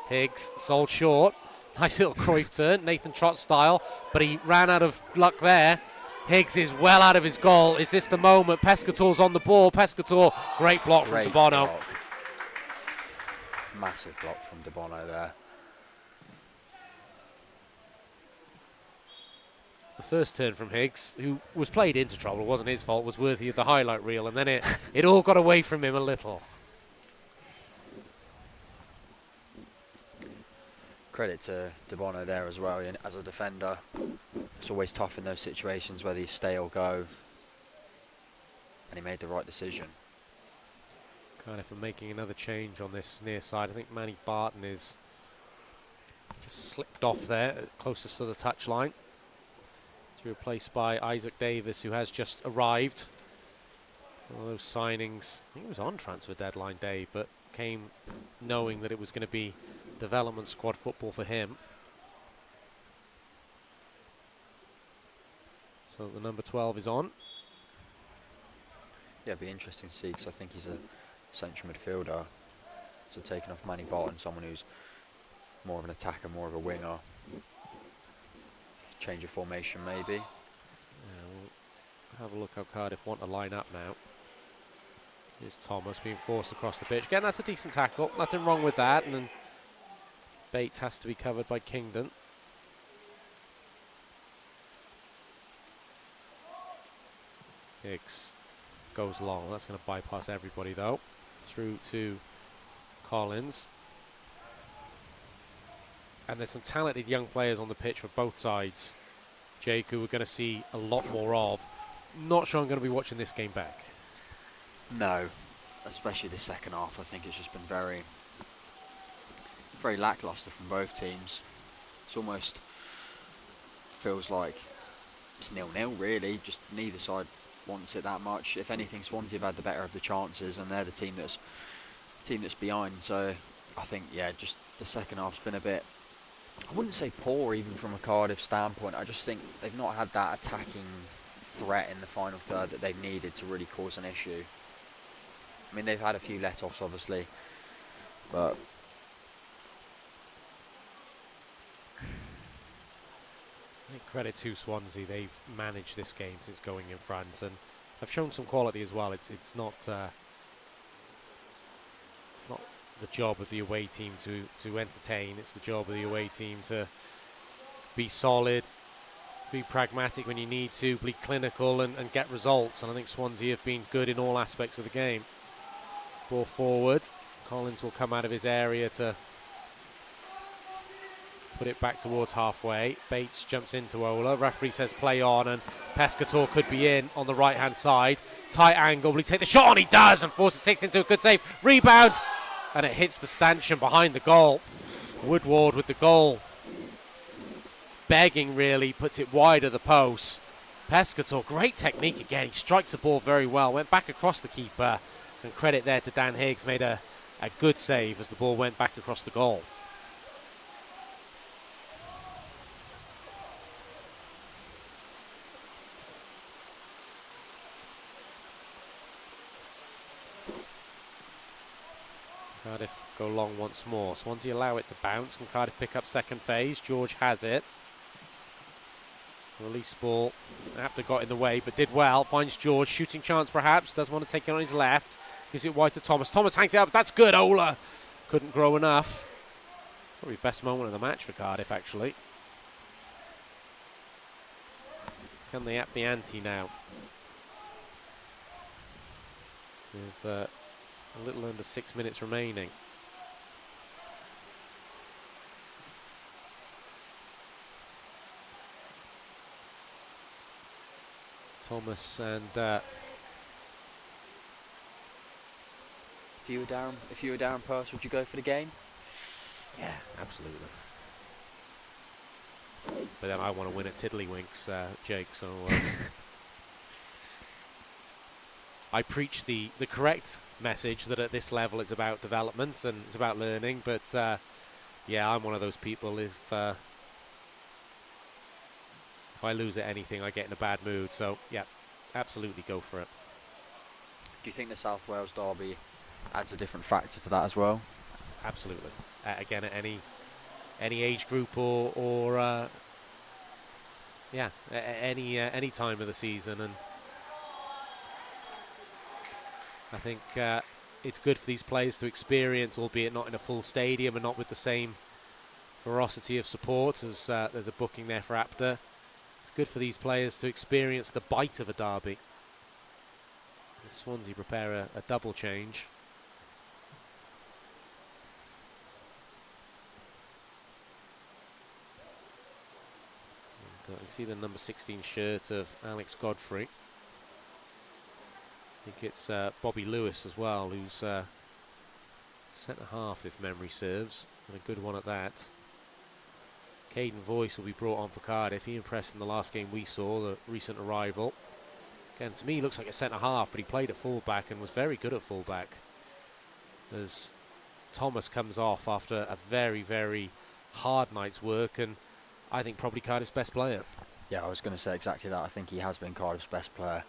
Higgs sold short. Nice little Cruyff turn, Nathan Trott style, but he ran out of luck there. Higgs is well out of his goal. Is this the moment? Pescator's on the ball. Pescator, great block from De Bono. Block. Massive block from De Bono there. The first turn from Higgs, who was played into trouble, it wasn't his fault, was worthy of the highlight reel, and then it all got away from him a little. Credit to De Bono there as well. As a defender, it's always tough in those situations, whether you stay or go. And he made the right decision. Cardiff are making another change on this near side. I think Manny Barton is just slipped off there, closest to the touchline. To be replaced by Isaac Davis, who has just arrived. One of those signings, I think it was on transfer deadline day, but came knowing that it was going to be development squad football for him. So the number 12 is on. Yeah, it'd be interesting to see, because I think he's a central midfielder. So taking off Manny Barton, someone who's more of an attacker, more of a winger. Change of formation maybe. Yeah, we'll have a look how Cardiff want to line up now. Here's Thomas being forced across the pitch. Again, that's a decent tackle. Nothing wrong with that. And then Bates has to be covered by Kingdon. Higgs goes long. That's going to bypass everybody though. Through to Collins. And there's some talented young players on the pitch for both sides, Jake, who we're going to see a lot more of. Not sure I'm going to be watching this game back. No, especially the second half. I think it's just been very lackluster from both teams. It's almost feels like it's 0-0 really. Just neither side wants it that much. If anything, Swansea have had the better of the chances, and they're the team that's behind. So I think, yeah, just the second half's been a bit, I wouldn't say poor even from a Cardiff standpoint. I just think they've not had that attacking threat in the final third that they've needed to really cause an issue. I mean, they've had a few let-offs obviously, but I think credit to Swansea, they've managed this game since going in front, and have shown some quality as well. It's not the job of the away team to entertain. It's the job of the away team to be solid, be pragmatic when you need to, be clinical and get results. And I think Swansea have been good in all aspects of the game. Ball forward. Collins will come out of his area to put it back towards halfway. Bates jumps into Ola. Referee says play on, and Pescator could be in on the right-hand side. Tight angle. Will he take the shot on? He does, and forces 6 into a good save. Rebound, and it hits the stanchion behind the goal. Woodward with the goal. Begging, really, puts it wide of the post. Pescator, great technique again. He strikes the ball very well. Went back across the keeper. And credit there to Dan Higgs. Made a good save as the ball went back across the goal. Cardiff go long once more. Swansea allow it to bounce. Can Cardiff pick up second phase? George has it. Release ball. Apter got in the way, but did well. Finds George. Shooting chance perhaps. Does want to take it on his left. Gives it wide to Thomas. Thomas hangs it up. That's good. Ola couldn't grow enough. Probably best moment of the match for Cardiff, actually. Can they up the ante now? With a little under 6 minutes remaining. Thomas and if you were Darren Purse, would you go for the game? yeah, absolutely. But then I want to win at Tiddlywinks, Jake. So I preach the correct message that at this level it's about development and it's about learning. But yeah, I'm one of those people. If I lose at anything, I get in a bad mood. So yeah, absolutely go for it. Do you think the South Wales derby adds a different factor to that as well? Absolutely. Again, at any age group or yeah, any time of the season, and I think it's good for these players to experience, albeit not in a full stadium and not with the same ferocity of support as there's a booking there for Apter. It's good for these players to experience the bite of a derby. Swansea prepare a double change. And, you see the number 16 shirt of Alex Godfrey. I think it's Bobby Lewis as well, who's centre half if memory serves, and a good one at that. Caden Voice will be brought on for Cardiff. He impressed in the last game we saw, the recent arrival. Again, to me, he looks like a centre half, but he played at fullback and was very good at fullback. As Thomas comes off after a very, very hard night's work, and I think probably Cardiff's best player. Yeah, I was going to say exactly that. I think he has been Cardiff's best player.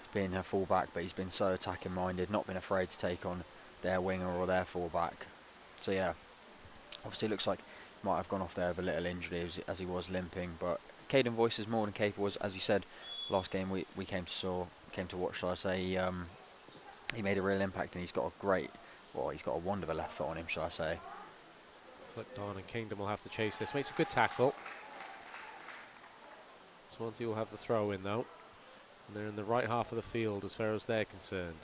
He's been a fullback, but he's been so attacking minded, not been afraid to take on their winger or their fullback. So yeah, obviously looks like he might have gone off there with a little injury as he was limping, but Caden Voice is more than capable. As you said, last game we came to watch, shall I say, he made a real impact, and he's got a wand of a left foot on him, shall I say. Flicked on, and Kingdom will have to chase this. Makes a good tackle. Swansea will have the throw in though, and they're in the right half of the field as far as they're concerned.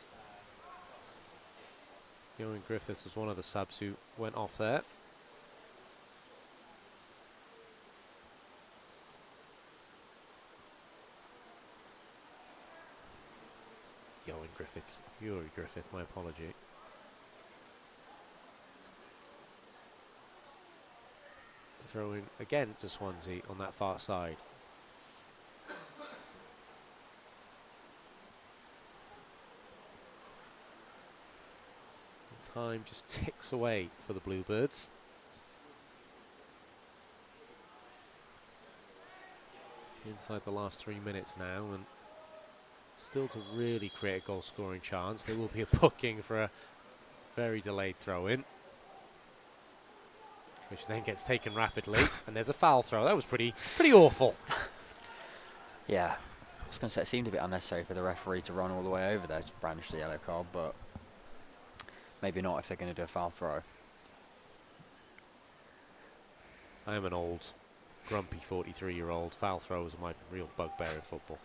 Owen Griffiths was one of the subs who went off there. Yuri Griffith, my apology. Throwing again to Swansea on that far side. Time just ticks away for the Bluebirds. Inside the last 3 minutes now, and still to really create a goal-scoring chance. There will be a booking for a very delayed throw-in, which then gets taken rapidly, and there's a foul throw. That was pretty awful. Yeah, I was going to say it seemed a bit unnecessary for the referee to run all the way over there to brandish the yellow card, but maybe not if they're going to do a foul throw. I am an old, grumpy 43-year-old. Foul throws are my real bugbear in football.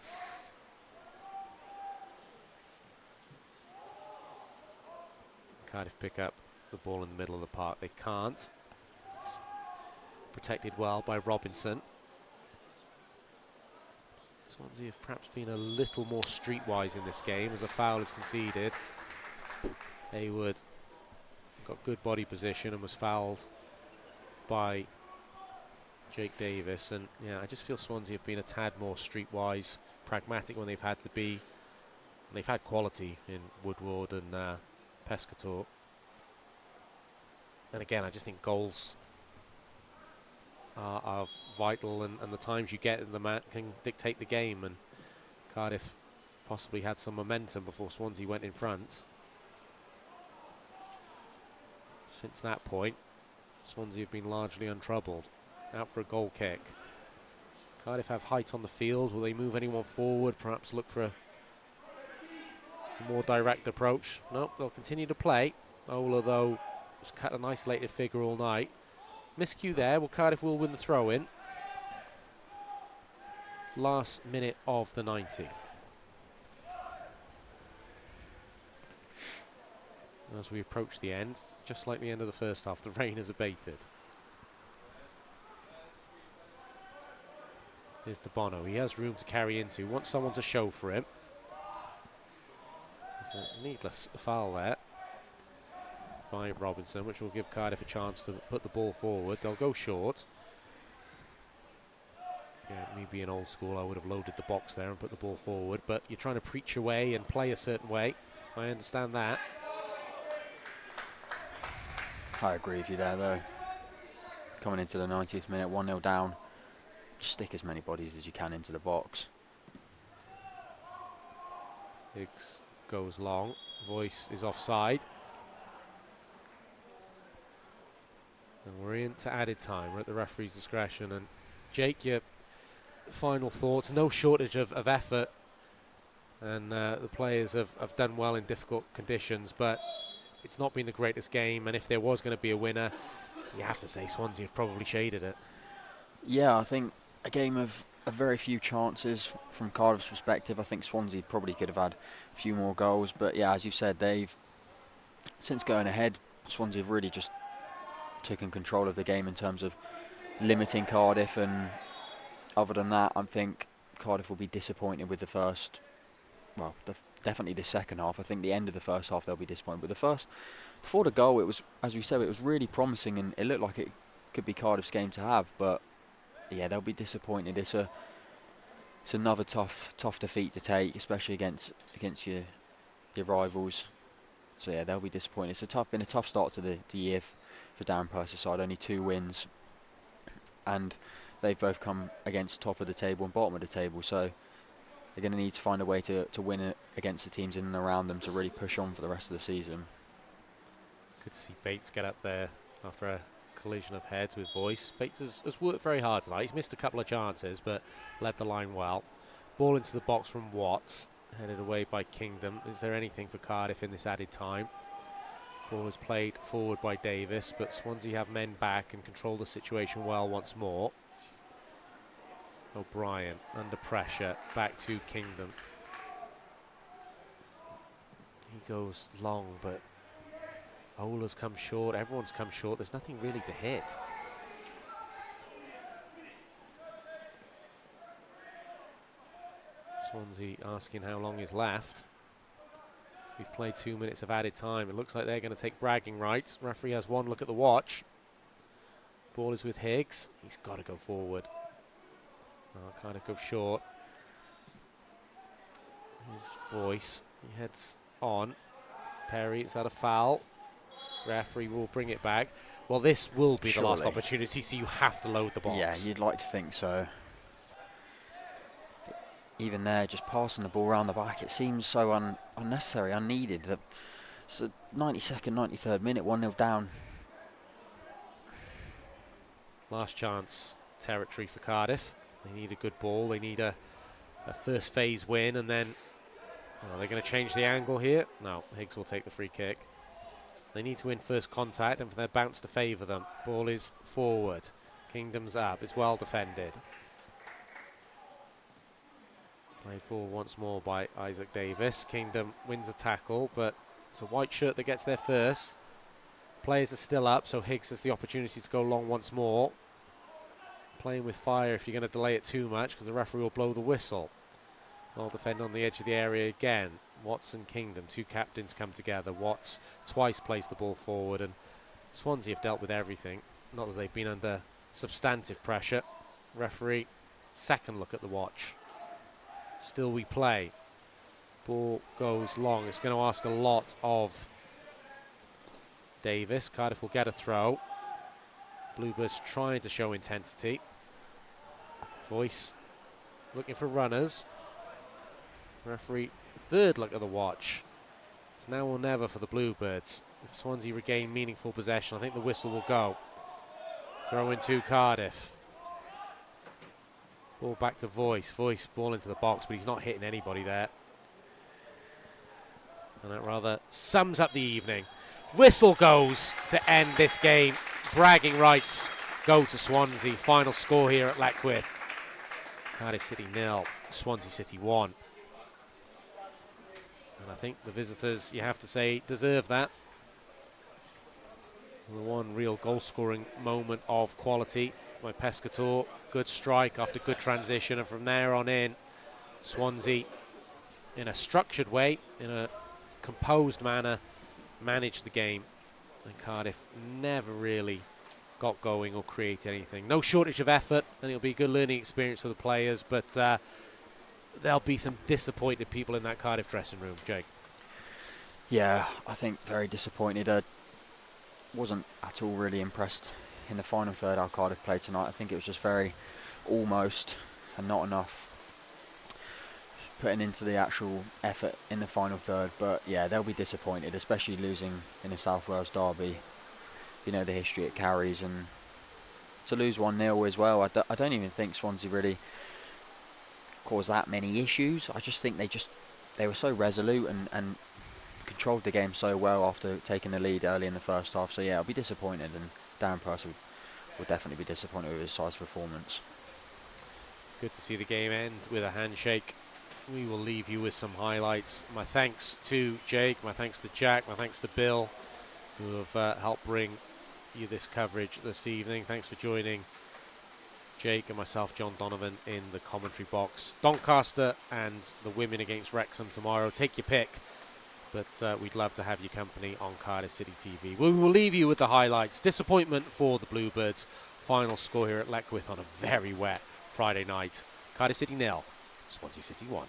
Cardiff pick up the ball in the middle of the park. They can't. It's protected well by Robinson. Swansea have perhaps been a little more streetwise in this game as a foul is conceded. Hayward got good body position and was fouled by Jake Davis. And yeah, I just feel Swansea have been a tad more streetwise, pragmatic when they've had to be. And they've had quality in Woodward and Pescator. And again, I just think goals are vital, and the times you get in the match can dictate the game. And Cardiff possibly had some momentum before Swansea went in front. Since that point, Swansea have been largely untroubled. Out for a goal kick. Cardiff have height on the field. Will they move anyone forward? Perhaps look for a more direct approach? Nope, they'll continue to play. Ola, though, has cut an isolated figure all night. Miscue there. Well, Cardiff will win the throw-in. Last minute of the 90. As we approach the end, just like the end of the first half, the rain has abated. Here's De Bono. He has room to carry into. Wants someone to show for him. There's a needless foul there by Robinson, which will give Cardiff a chance to put the ball forward. They'll go short. Yeah, me being old school, I would have loaded the box there and put the ball forward, but you're trying to preach away and play a certain way. I understand that. I agree with you there, though. Coming into the 90th minute, 1-0 down. Just stick as many bodies as you can into the box. Higgs goes long. Voice is offside. And we're into added time. We're at the referee's discretion. And Jake, your final thoughts? No shortage of effort. And the players have done well in difficult conditions, but it's not been the greatest game. And if there was going to be a winner, you have to say Swansea have probably shaded it. Yeah, I think a game of very few chances from Cardiff's perspective. I think Swansea probably could have had a few more goals, but yeah, as you said, they've, since going ahead, Swansea have really just taken control of the game in terms of limiting Cardiff, and other than that, I think Cardiff will be disappointed with the first, well, definitely the second half. I think the end of the first half they'll be disappointed. But the first, before the goal, it was, as we said, it was really promising, and it looked like it could be Cardiff's game to have, but yeah, they'll be disappointed. It's another tough defeat to take, especially against your rivals. So yeah, they'll be disappointed. It's been a tough start to the year for Darren Purser's side. Only 2 wins, and they've both come against top of the table and bottom of the table. So they're going to need to find a way to win it against the teams in and around them to really push on for the rest of the season. Good to see Bates get up there after a collision of heads with Voice. Bates has worked very hard tonight. He's missed a couple of chances, but led the line well. Ball into the box from Watts, headed away by Kingdom. Is there anything for Cardiff in this added time? Ball is played forward by Davis, but Swansea have men back and control the situation well once more. O'Brien under pressure, back to Kingdom. He goes long, but Ola's come short, everyone's come short, there's nothing really to hit. Swansea asking how long is left. We've played 2 minutes of added time. It looks like they're going to take bragging rights. Referee has one look at the watch. Ball is with Higgs. He's got to go forward. Oh, kind of go short. His Voice. He heads on. Perry, is that a foul? Referee will bring it back. Well, this will be the last opportunity, so you have to load the box. Yeah, you'd like to think so. Even there, just passing the ball around the back, it seems so unnecessary, unneeded. It's the 92nd, 93rd minute, 1-0 down. Last chance territory for Cardiff. They need a good ball. They need a first phase win, and then are they going to change the angle here? No, Higgs will take the free kick. They need to win first contact and for their bounce to favour them. Ball is forward. Kingdom's up. It's well defended. Played forward once more by Isaac Davis. Kingdom wins a tackle, but it's a white shirt that gets there first. Players are still up, so Higgs has the opportunity to go long once more. Playing with fire if you're going to delay it too much, because the referee will blow the whistle. They'll defend on the edge of the area again. Watts and Kingdom, 2 captains come together. Watts twice plays the ball forward, and Swansea have dealt with everything. Not that they've been under substantive pressure. Referee, second look at the watch. Still we play. Ball goes long. It's going to ask a lot of Davis. Cardiff will get a throw. Bluebirds trying to show intensity. Voice looking for runners. Referee, third look at the watch. It's now or never for the Bluebirds. if Swansea regain meaningful possession, I think the whistle will go. Throw in to Cardiff. Ball back to Voice. Voice ball into the box, but he's not hitting anybody there. And that rather sums up the evening. Whistle goes to end this game. Bragging rights go to Swansea. Final score here at Leckwith. Cardiff City 0, Swansea City 1. And I think the visitors, you have to say, deserve that. The one real goal-scoring moment of quality by Pescator. Good strike after good transition, and from there on in, Swansea, in a structured way, in a composed manner, managed the game. And Cardiff never really got going or create anything. No shortage of effort, and it'll be a good learning experience for the players, but there'll be some disappointed people in that Cardiff dressing room, Jake. Yeah, I think very disappointed. Wasn't at all really impressed in the final third how Cardiff played tonight. I think it was just very almost and not enough putting into the actual effort in the final third. But yeah, they'll be disappointed, especially losing in a South Wales derby. You know the history it carries, and to lose 1-0 as well. I don't even think Swansea really caused that many issues. I just think they were so resolute and controlled the game so well after taking the lead early in the first half. So yeah, I'll be disappointed, and Darren Purcell will definitely be disappointed with his side's performance. Good to see the game end with a handshake. We will leave you with some highlights. My thanks to Jake, my thanks to Jack, my thanks to Bill, who have helped bring you this coverage this evening. Thanks for joining Jake and myself, John Donovan, in the commentary box. Doncaster and the women against Wrexham tomorrow. Take your pick. But we'd love to have your company on Cardiff City TV. We will leave you with the highlights. Disappointment for the Bluebirds. Final score here at Leckwith on a very wet Friday night. Cardiff City 0, Swansea City 1.